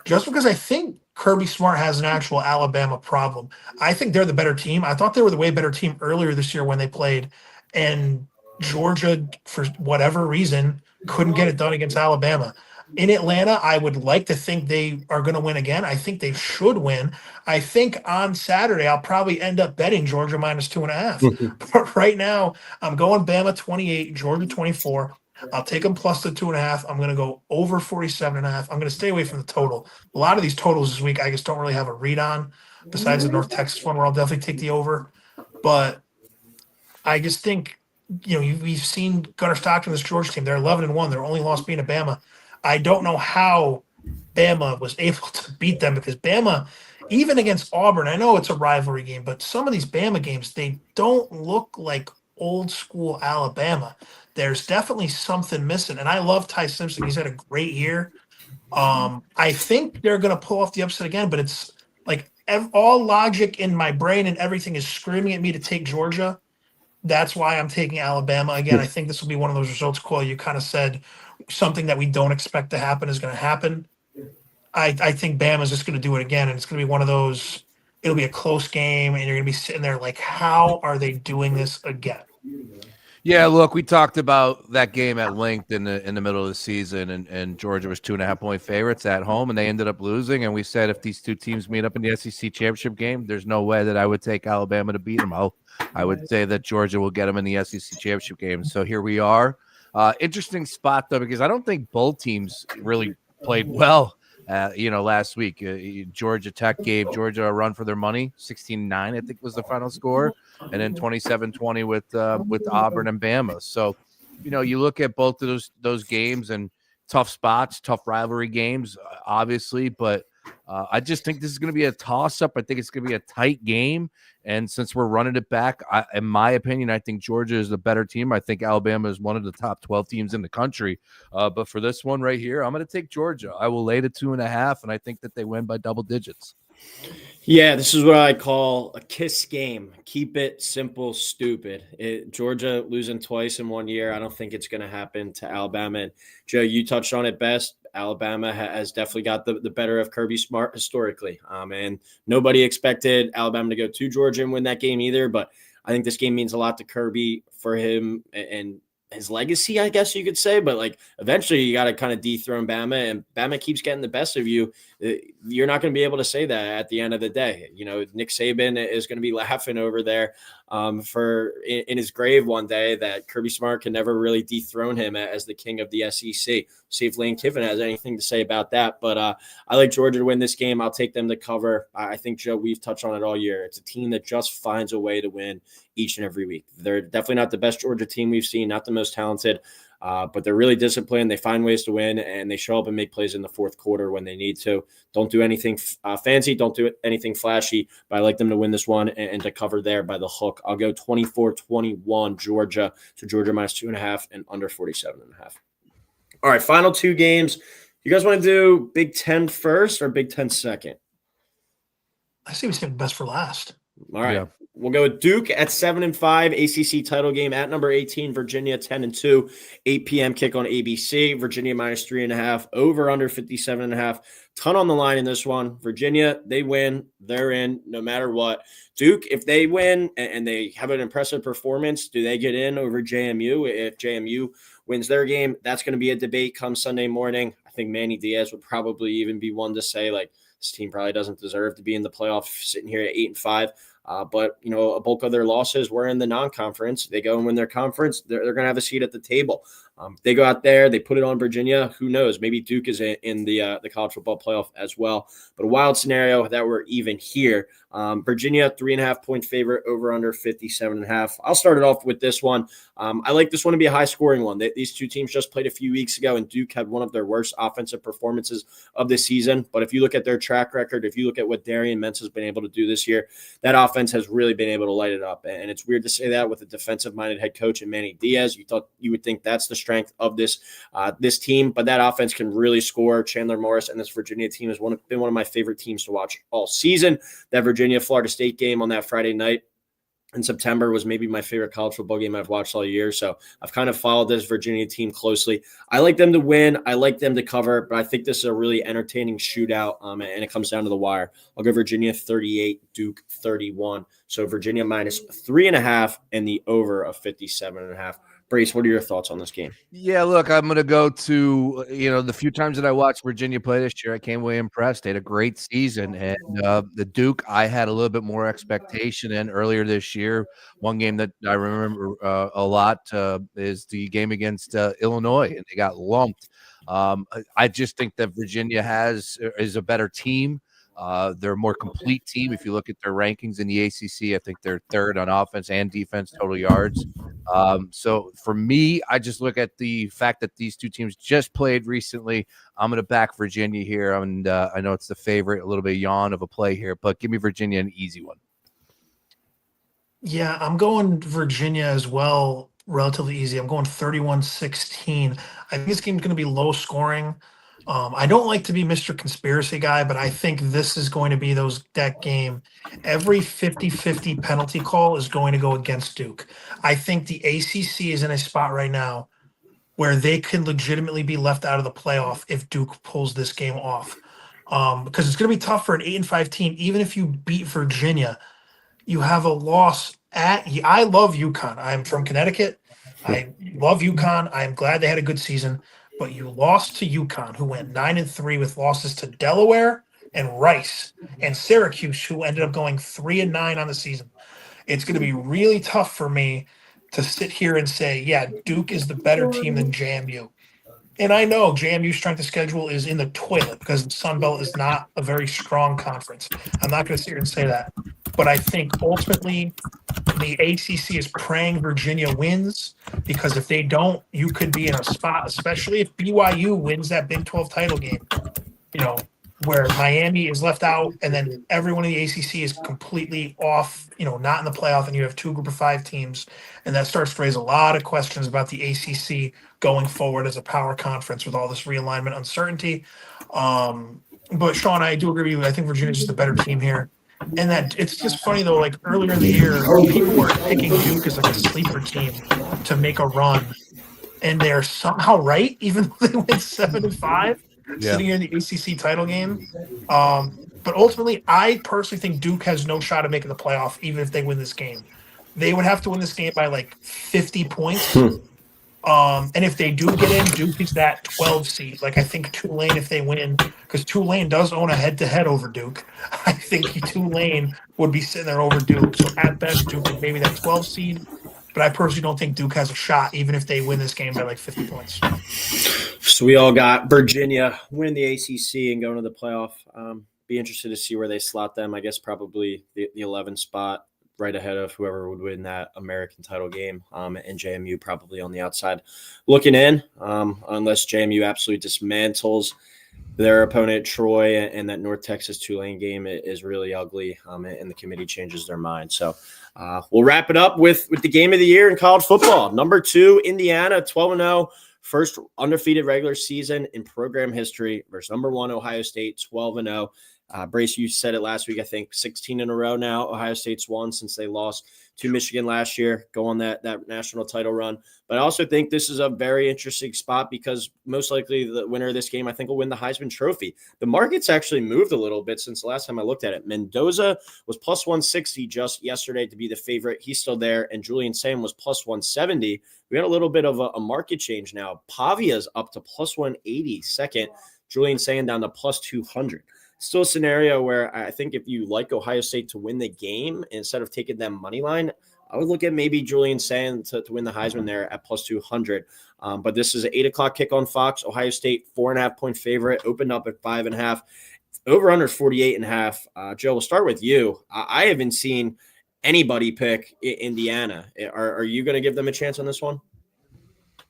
just because I think Kirby Smart has an actual Alabama problem. I think they're the better team. I thought they were the way better team earlier this year when they played, and Georgia, for whatever reason, couldn't get it done against Alabama. in Atlanta. I would like to think they are going to win again. I think they should win. I think on Saturday, I'll probably end up betting Georgia -2.5. But right now, I'm going Bama 28, Georgia 24. I'll take them plus the 2.5. I'm going to go over 47.5. I'm going to stay away from the total. A lot of these totals this week, I just don't really have a read on, besides the North Texas one, where I'll definitely take the over. But I just think, we've seen Gunnar Stockton, this Georgia team. They're 11-1. Their only loss being to Bama. I don't know how Bama was able to beat them, because Bama, even against Auburn, I know it's a rivalry game, but some of these Bama games, they don't look like old school Alabama. There's definitely something missing. And I love Ty Simpson. He's had a great year. I think they're going to pull off the upset again, but it's like all logic in my brain and everything is screaming at me to take Georgia. That's why I'm taking Alabama again. I think this will be one of those results, Coyle. You kind of said something that we don't expect to happen is going to happen. I think Bama's just going to do it again, and it's going to be one of those. It'll be a close game, and you're going to be sitting there like, how are they doing this again? Yeah, look, we talked about that game at length in the middle of the season, and Georgia was 2.5-point favorites at home, and they ended up losing. And we said if these two teams meet up in the SEC championship game, there's no way that I would take Alabama to beat them. I would say that Georgia will get them in the SEC championship game. So here we are. Interesting spot though, because I don't think both teams really played well. Last week, Georgia Tech gave Georgia a run for their money, 16-9, I think was the final score, and then 27-20 with Auburn and Bama. So, you look at both of those games and tough spots, tough rivalry games, obviously, but I just think this is going to be a toss-up. I think it's going to be a tight game, and since we're running it back, in my opinion, I think Georgia is the better team. I think Alabama is one of the top 12 teams in the country, but for this one right here, I'm going to take Georgia. I will lay the 2.5, and I think that they win by double digits. Yeah, this is what I call a KISS game. Keep it simple, stupid. Georgia losing twice in 1 year. I don't think it's going to happen to Alabama. And Joe, you touched on it best. Alabama has definitely got the better of Kirby Smart historically. And nobody expected Alabama to go to Georgia and win that game either. But I think this game means a lot to Kirby for him and his legacy, I guess you could say. But like eventually you got to kind of dethrone Bama, and Bama keeps getting the best of you. You're not going to be able to say that at the end of the day. Nick Saban is going to be laughing over there in his grave one day that Kirby Smart can never really dethrone him as the king of the SEC. See if Lane Kiffin has anything to say about that. But I like Georgia to win this game. I'll take them to cover. I think, Joe, we've touched on it all year. It's a team that just finds a way to win each and every week. They're definitely not the best Georgia team we've seen, not the most talented, but they're really disciplined. They find ways to win, and they show up and make plays in the fourth quarter when they need to. Don't do anything fancy. Don't do anything flashy, but I like them to win this one and to cover there by the hook. I'll go 24-21 Georgia. So Georgia -2.5 and under 47.5. All right, final two games. You guys want to do Big Ten first or Big Ten second? I say we save best for last. All right. Yeah. We'll go with Duke at 7-5, ACC title game at number 18, Virginia 10-2, 8 p.m. kick on ABC. Virginia -3.5, over under 57.5. Ton on the line in this one. Virginia, they win, they're in no matter what. Duke, if they win and they have an impressive performance, do they get in over JMU? If JMU wins their game, that's going to be a debate come Sunday morning. I think Manny Diaz would probably even be one to say, like, this team probably doesn't deserve to be in the playoff sitting here at 8-5. But, a bulk of their losses were in the non-conference. They go and win their conference, they're going to have a seat at the table. They go out there, they put it on Virginia. Who knows? Maybe Duke is in the college football playoff as well. But a wild scenario that we're even here. Virginia, 3.5-point favorite, over under 57.5. I'll start it off with this one. I like this one to be a high-scoring one. These two teams just played a few weeks ago, and Duke had one of their worst offensive performances of the season. But if you look at their track record, if you look at what Darian Mentz has been able to do this year, that offense has really been able to light it up. And it's weird to say that with a defensive-minded head coach in Manny Diaz. You would think that's the strength of this team, but that offense can really score. Chandler Morris and this Virginia team has been one of my favorite teams to watch all season. That Virginia-Florida State game on that Friday night in September was maybe my favorite college football game I've watched all year. So I've kind of followed this Virginia team closely. I like them to win. I like them to cover, but I think this is a really entertaining shootout, and it comes down to the wire. I'll go Virginia 38, Duke 31. So Virginia -3.5 and the over of 57.5 Brace, what are your thoughts on this game? Yeah, look, I'm going to go to, the few times that I watched Virginia play this year, I came away impressed. They had a great season. And the Duke, I had a little bit more expectation in earlier this year. One game that I remember a lot is the game against Illinois, and they got lumped. I just think that Virginia is a better team. They're a more complete team. If you look at their rankings in the ACC, I think they're third on offense and defense, total yards. So for me, I just look at the fact that these two teams just played recently. I'm going to back Virginia here. And I know it's the favorite, a little bit yawn of a play here, but give me Virginia an easy one. Yeah, I'm going Virginia as well, relatively easy. I'm going 31-16. I think this game's going to be low scoring. I don't like to be Mr. Conspiracy guy, but I think this is going to be that game. Every 50-50 penalty call is going to go against Duke. I think the ACC is in a spot right now where they can legitimately be left out of the playoff if Duke pulls this game off. Because it's going to be tough for an 8-5 team. Even if you beat Virginia, you have a loss I love UConn. I'm from Connecticut. I love UConn. I'm glad they had a good season. But you lost to UConn, who went 9-3 with losses to Delaware and Rice and Syracuse, who ended up going 3-9 on the season. It's going to be really tough for me to sit here and say, yeah, Duke is the better team than JMU. And I know JMU's strength of schedule is in the toilet because the Sun Belt is not a very strong conference. I'm not going to sit here and say that. But I think ultimately the ACC is praying Virginia wins, because if they don't, you could be in a spot, especially if BYU wins that Big 12 title game, where Miami is left out and then everyone in the ACC is completely off, not in the playoff, and you have two Group of 5 teams. And that starts to raise a lot of questions about the ACC going forward as a power conference with all this realignment uncertainty. But Sean, I do agree with you. I think Virginia's just a better team here. And that it's just funny though, like earlier in the year, people were picking Duke as like a sleeper team to make a run, and they're somehow right, even though they went 7-5, sitting in the ACC title game. But ultimately, I personally think Duke has no shot at making the playoff, even if they win this game. They would have to win this game by like 50 points. And if they do get in, Duke is that 12 seed. Like I think Tulane, if they win, because Tulane does own a head-to-head over Duke, I think Tulane would be sitting there over Duke. So at best, Duke is maybe that 12 seed. But I personally don't think Duke has a shot, even if they win this game by like 50 points. So we all got Virginia win the ACC and go into the playoff. Be interested to see where they slot them. I guess probably the 11 spot, right ahead of whoever would win that American title game, and JMU probably on the outside looking in, unless JMU absolutely dismantles their opponent, Troy, and that North Texas Tulane game is really ugly, and the committee changes their mind. So we'll wrap it up with the game of the year in college football. Number 2, Indiana, 12-0, first undefeated regular season in program history versus number 1, Ohio State, 12-0. Brace, you said it last week, I think 16 in a row now. Ohio State's won since they lost to Michigan last year, go on that national title run. But I also think this is a very interesting spot because most likely the winner of this game, I think, will win the Heisman Trophy. The market's actually moved a little bit since the last time I looked at it. Mendoza was plus 160 just yesterday to be the favorite. He's still there. And Julian Sam was plus 170. We had a little bit of a market change now. Pavia's up to plus 180 second. Julian Sam down to plus 200. Still a scenario where I think if you like Ohio State to win the game, instead of taking them money line, I would look at maybe Julian Sand to win the Heisman there at plus 200. But this is an 8 o'clock kick on Fox. Ohio State, 4.5 point favorite, opened up at 5.5. Over under 48.5. Joe, we'll start with you. I haven't seen anybody pick Indiana. Are you going to give them a chance on this one?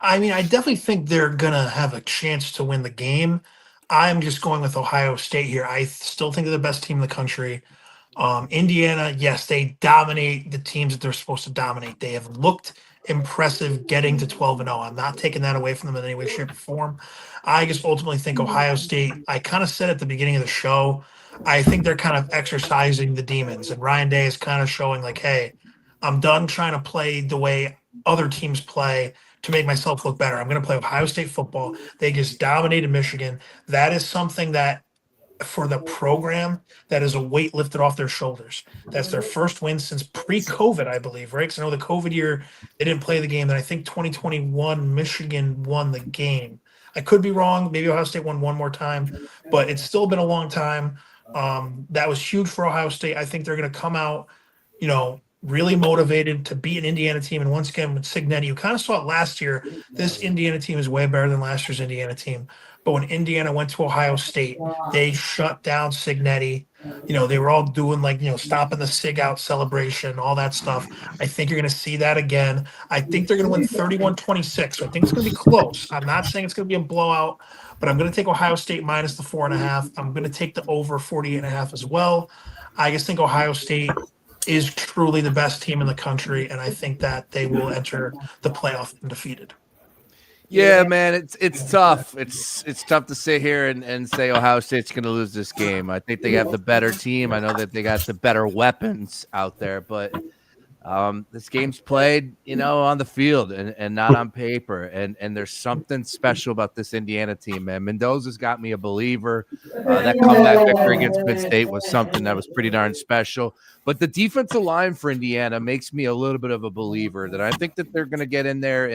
I mean, I definitely think they're going to have a chance to win the game. I'm just going with Ohio State here. I still think they're the best team in the country. Indiana, yes, they dominate the teams that they're supposed to dominate. They have looked impressive getting to 12-0. I'm not taking that away from them in any way, shape, or form. I just ultimately think Ohio State, I kind of said at the beginning of the show, I think they're kind of exercising the demons. And Ryan Day is kind of showing like, hey, I'm done trying to play the way other teams play to make myself look better. I'm going to play Ohio State football. They just dominated Michigan. That is something that for the program, that is a weight lifted off their shoulders. That's their first win since pre-COVID, I believe, right? Because I know the COVID year they didn't play the game, and I think 2021 Michigan won the game. I could be wrong. Maybe Ohio State won one more time, but it's still been a long time. That was huge for Ohio State. I think they're going to come out, really motivated to beat an Indiana team. And once again, with Cignetti, you kind of saw it last year. This Indiana team is way better than last year's Indiana team. But when Indiana went to Ohio State, they shut down Cignetti. They were all doing stopping the Sig out celebration, all that stuff. I think you're going to see that again. I think they're going to win 31-26. So I think it's going to be close. I'm not saying it's going to be a blowout, but I'm going to take Ohio State minus the 4.5. I'm going to take the over 48.5 as well. I just think Ohio State is truly the best team in the country, and I think that they will enter the playoff undefeated. Yeah, man, it's tough. It's tough to sit here and say Ohio State's going to lose this game. I think they have the better team. I know that they got the better weapons out there, but this game's played, on the field and not on paper. And there's something special about this Indiana team, man. Mendoza's got me a believer. That comeback victory against Penn State was something that was pretty darn special. But the defensive line for Indiana makes me a little bit of a believer that I think that they're going to get in there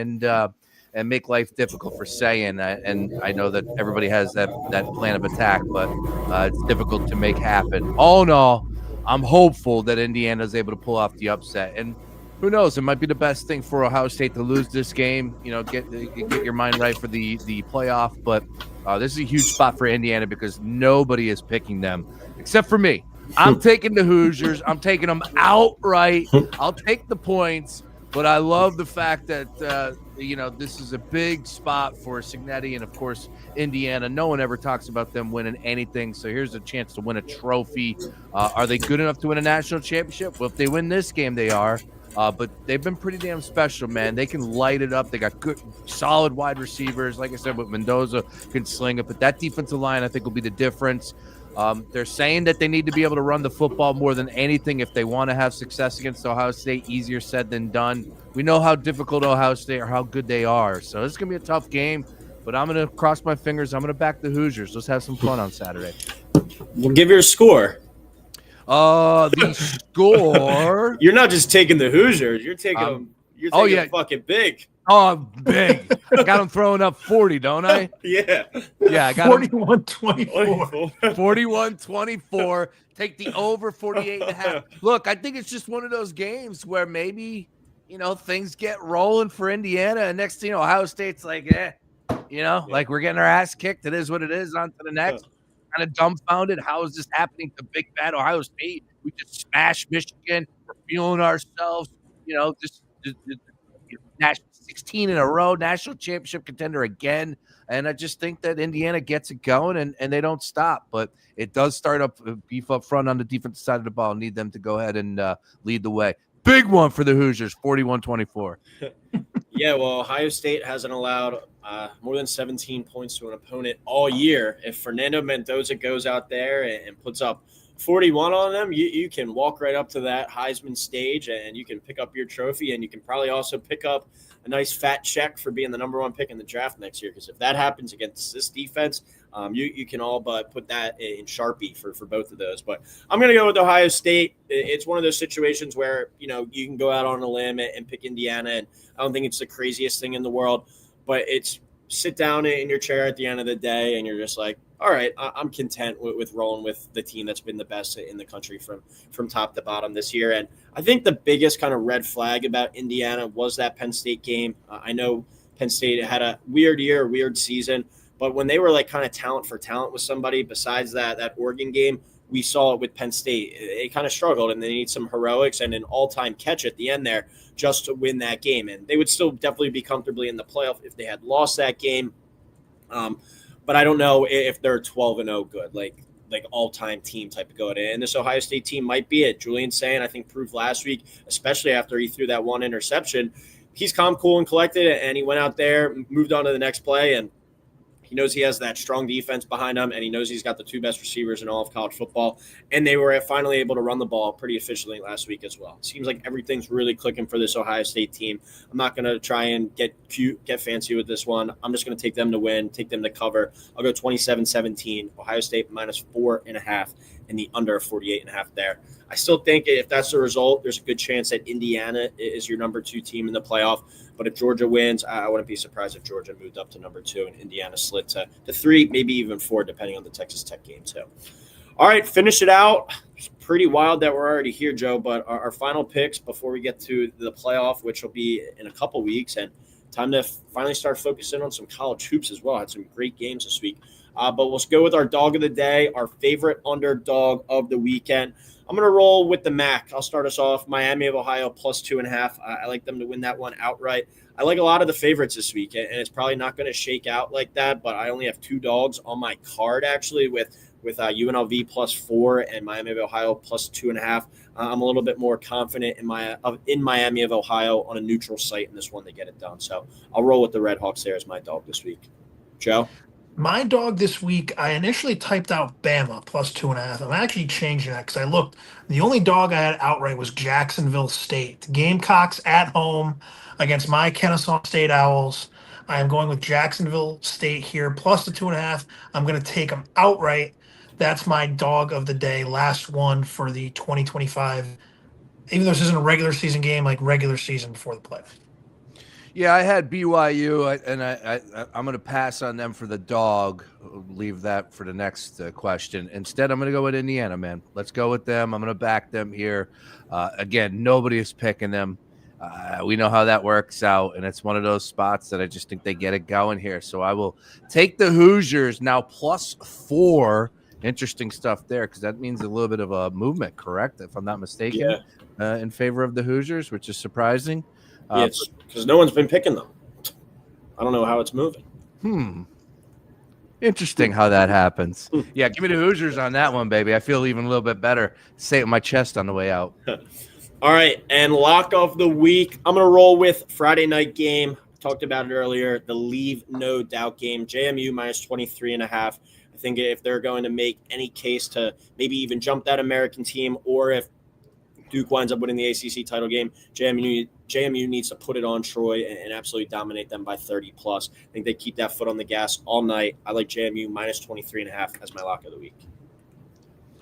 and make life difficult for Sayin. And I know that everybody has that plan of attack, but it's difficult to make happen. All in all, I'm hopeful that Indiana is able to pull off the upset. And who knows, it might be the best thing for Ohio State to lose this game, get your mind right for the playoff. But this is a huge spot for Indiana because nobody is picking them except for me. I'm taking the Hoosiers. I'm taking them outright. I'll take the points. But I love the fact that, this is a big spot for Cignetti and, of course, Indiana. No one ever talks about them winning anything. So here's a chance to win a trophy. Are they good enough to win a national championship? Well, if they win this game, they are. But they've been pretty damn special, man. They can light it up. They got good, solid wide receivers. Like I said, with Mendoza can sling it. But that defensive line, I think, will be the difference. They're saying that they need to be able to run the football more than anything if they want to have success against Ohio State. Easier said than done. We know how difficult Ohio State or how good they are. So it's going to be a tough game, but I'm going to cross my fingers. I'm going to back the Hoosiers. Let's have some fun on Saturday. We'll give your score. The score. You're not just taking the Hoosiers. You're taking them. You're taking them fucking big. Oh, big. I got them throwing up 40, don't I? Yeah. Yeah, I got 41-24. 41-24. Take the over 48.5. Look, I think it's just one of those games where maybe, things get rolling for Indiana. And next thing Ohio State's like, like we're getting our ass kicked. It is what it is. On to the next. Kind of dumbfounded. How is this happening to big bad Ohio State? We just smashed Michigan. We're feeling ourselves, just 16 in a row, national championship contender again. And I just think that Indiana gets it going and they don't stop. But it does start up beef up front on the defensive side of the ball. Need them to go ahead and lead the way. Big one for the Hoosiers, 41-24. Yeah, well, Ohio State hasn't allowed more than 17 points to an opponent all year. If Fernando Mendoza goes out there and puts up 41 on them, you can walk right up to that Heisman stage and you can pick up your trophy, and you can probably also pick up a nice fat check for being the number one pick in the draft next year. Because if that happens against this defense, you can all but put that in Sharpie for both of those. But I'm going to go with Ohio State. It's one of those situations where, you can go out on a limb and pick Indiana, and I don't think it's the craziest thing in the world, but it's sit down in your chair at the end of the day and you're just like, all right, I'm content with rolling with the team that's been the best in the country from top to bottom this year. And I think the biggest kind of red flag about Indiana was that Penn State game. I know Penn State had a weird year, weird season, but when they were like kind of talent for talent with somebody besides that Oregon game, we saw it with Penn State. They kind of struggled, and they need some heroics and an all-time catch at the end there just to win that game. And they would still definitely be comfortably in the playoff if they had lost that game. But I don't know if they're 12-0 good, like all-time team type of good. And this Ohio State team might be it. Julian Sayin, I think, proved last week, especially after he threw that one interception, he's calm, cool, and collected, and he went out there, moved on to the next play, and He knows he has that strong defense behind him, and he knows he's got the two best receivers in all of college football. And they were finally able to run the ball pretty efficiently last week as well. It seems like everything's really clicking for this Ohio State team. I'm not going to try and get cute, get fancy with this one. I'm just going to take them to win, take them to cover. I'll go 27-17, Ohio State minus 4.5, and the under 48.5 there. I still think if that's the result, there's a good chance that Indiana is your number 2 team in the playoff. But if Georgia wins, I wouldn't be surprised if Georgia moved up to number 2 and Indiana slid to 3, maybe even 4, depending on the Texas Tech game too. All right, finish it out. It's pretty wild that we're already here, Joe, but our final picks before we get to the playoff, which will be in a couple weeks, and time to finally start focusing on some college hoops as well. Had some great games this week. But we'll go with our dog of the day, our favorite underdog of the weekend. I'm going to roll with the MAC. I'll start us off. Miami of Ohio plus 2.5. I like them to win that one outright. I like a lot of the favorites this week, and it's probably not going to shake out like that, but I only have 2 dogs on my card, actually, with UNLV plus 4 and Miami of Ohio plus 2.5. I'm a little bit more confident in Miami of Ohio on a neutral site in this one to get it done. So I'll roll with the Red Hawks there as my dog this week. Joe? My dog this week, I initially typed out Bama plus 2.5. I'm actually changing that because I looked. The only dog I had outright was Jacksonville State. Gamecocks at home against my Kennesaw State Owls. I am going with Jacksonville State here plus the 2.5. I'm going to take them outright. That's my dog of the day. Last one for the 2025. Even though this isn't a regular season game, like regular season before the playoffs. Yeah, I had BYU, and I'm going to pass on them for the dog. Leave that for the next question. Instead, I'm going to go with Indiana, man. Let's go with them. I'm going to back them here. Again, nobody is picking them. We know how that works out, and it's one of those spots that I just think they get it going here. So I will take the Hoosiers now plus 4. Interesting stuff there because that means a little bit of a movement, correct? If I'm not mistaken, in favor of the Hoosiers, which is surprising. Yeah, it's because no one's been picking them. I don't know how it's moving. Interesting how that happens. Yeah, give me the Hoosiers on that one, baby. I feel even a little bit better. Say it in my chest on the way out. All right, and lock of the week. I'm going to roll with Friday night game. Talked about it earlier, the Leave No Doubt game. JMU minus 23.5. I think if they're going to make any case to maybe even jump that American team, or if Duke winds up winning the ACC title game, JMU needs to put it on Troy and absolutely dominate them by 30+. I think they keep that foot on the gas all night. I like JMU minus 23.5 as my lock of the week.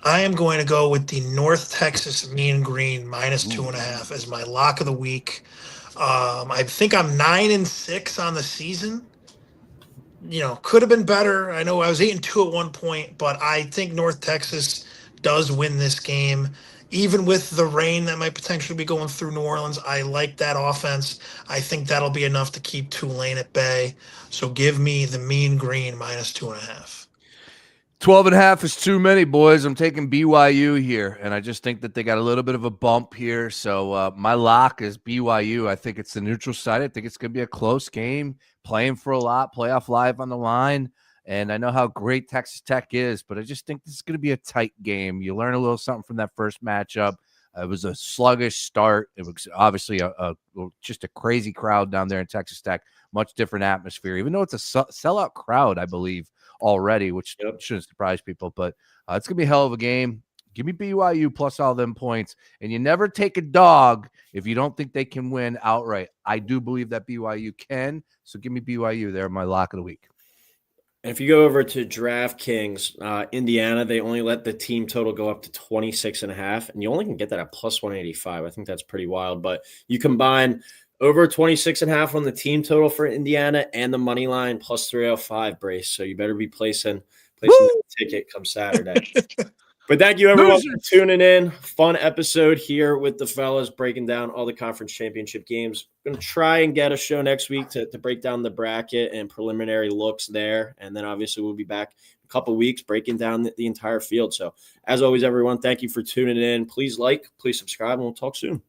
I am going to go with the North Texas Mean Green minus 2.5 as my lock of the week. I think I'm 9-6 on the season. Could have been better. I know I was 8-2 at one point, but I think North Texas does win this game. Even with the rain that might potentially be going through New Orleans, I like that offense. I think that'll be enough to keep Tulane at bay. So give me the Mean Green minus 2.5. 12.5 is too many, boys. I'm taking BYU here, and I just think that they got a little bit of a bump here. So my lock is BYU. I think it's the neutral side. I think it's going to be a close game, playing for a lot, playoff live on the line. And I know how great Texas Tech is, but I just think this is going to be a tight game. You learn a little something from that first matchup. It was a sluggish start. It was obviously just a crazy crowd down there in Texas Tech. Much different atmosphere, even though it's a sellout crowd, I believe, already, which shouldn't surprise people. But it's going to be a hell of a game. Give me BYU plus all them points. And you never take a dog if you don't think they can win outright. I do believe that BYU can. So give me BYU there, my lock of the week. And if you go over to DraftKings, Indiana, they only let the team total go up to 26.5, and you only can get that at plus 185. I think that's pretty wild. But you combine over 26.5 on the team total for Indiana and the money line plus 305, Brace. So you better be placing that ticket come Saturday. But thank you, everyone, for tuning in. Fun episode here with the fellas, breaking down all the conference championship games. Going to try and get a show next week to break down the bracket and preliminary looks there. And then, obviously, we'll be back in a couple weeks breaking down the entire field. So, as always, everyone, thank you for tuning in. Please like, please subscribe, and we'll talk soon.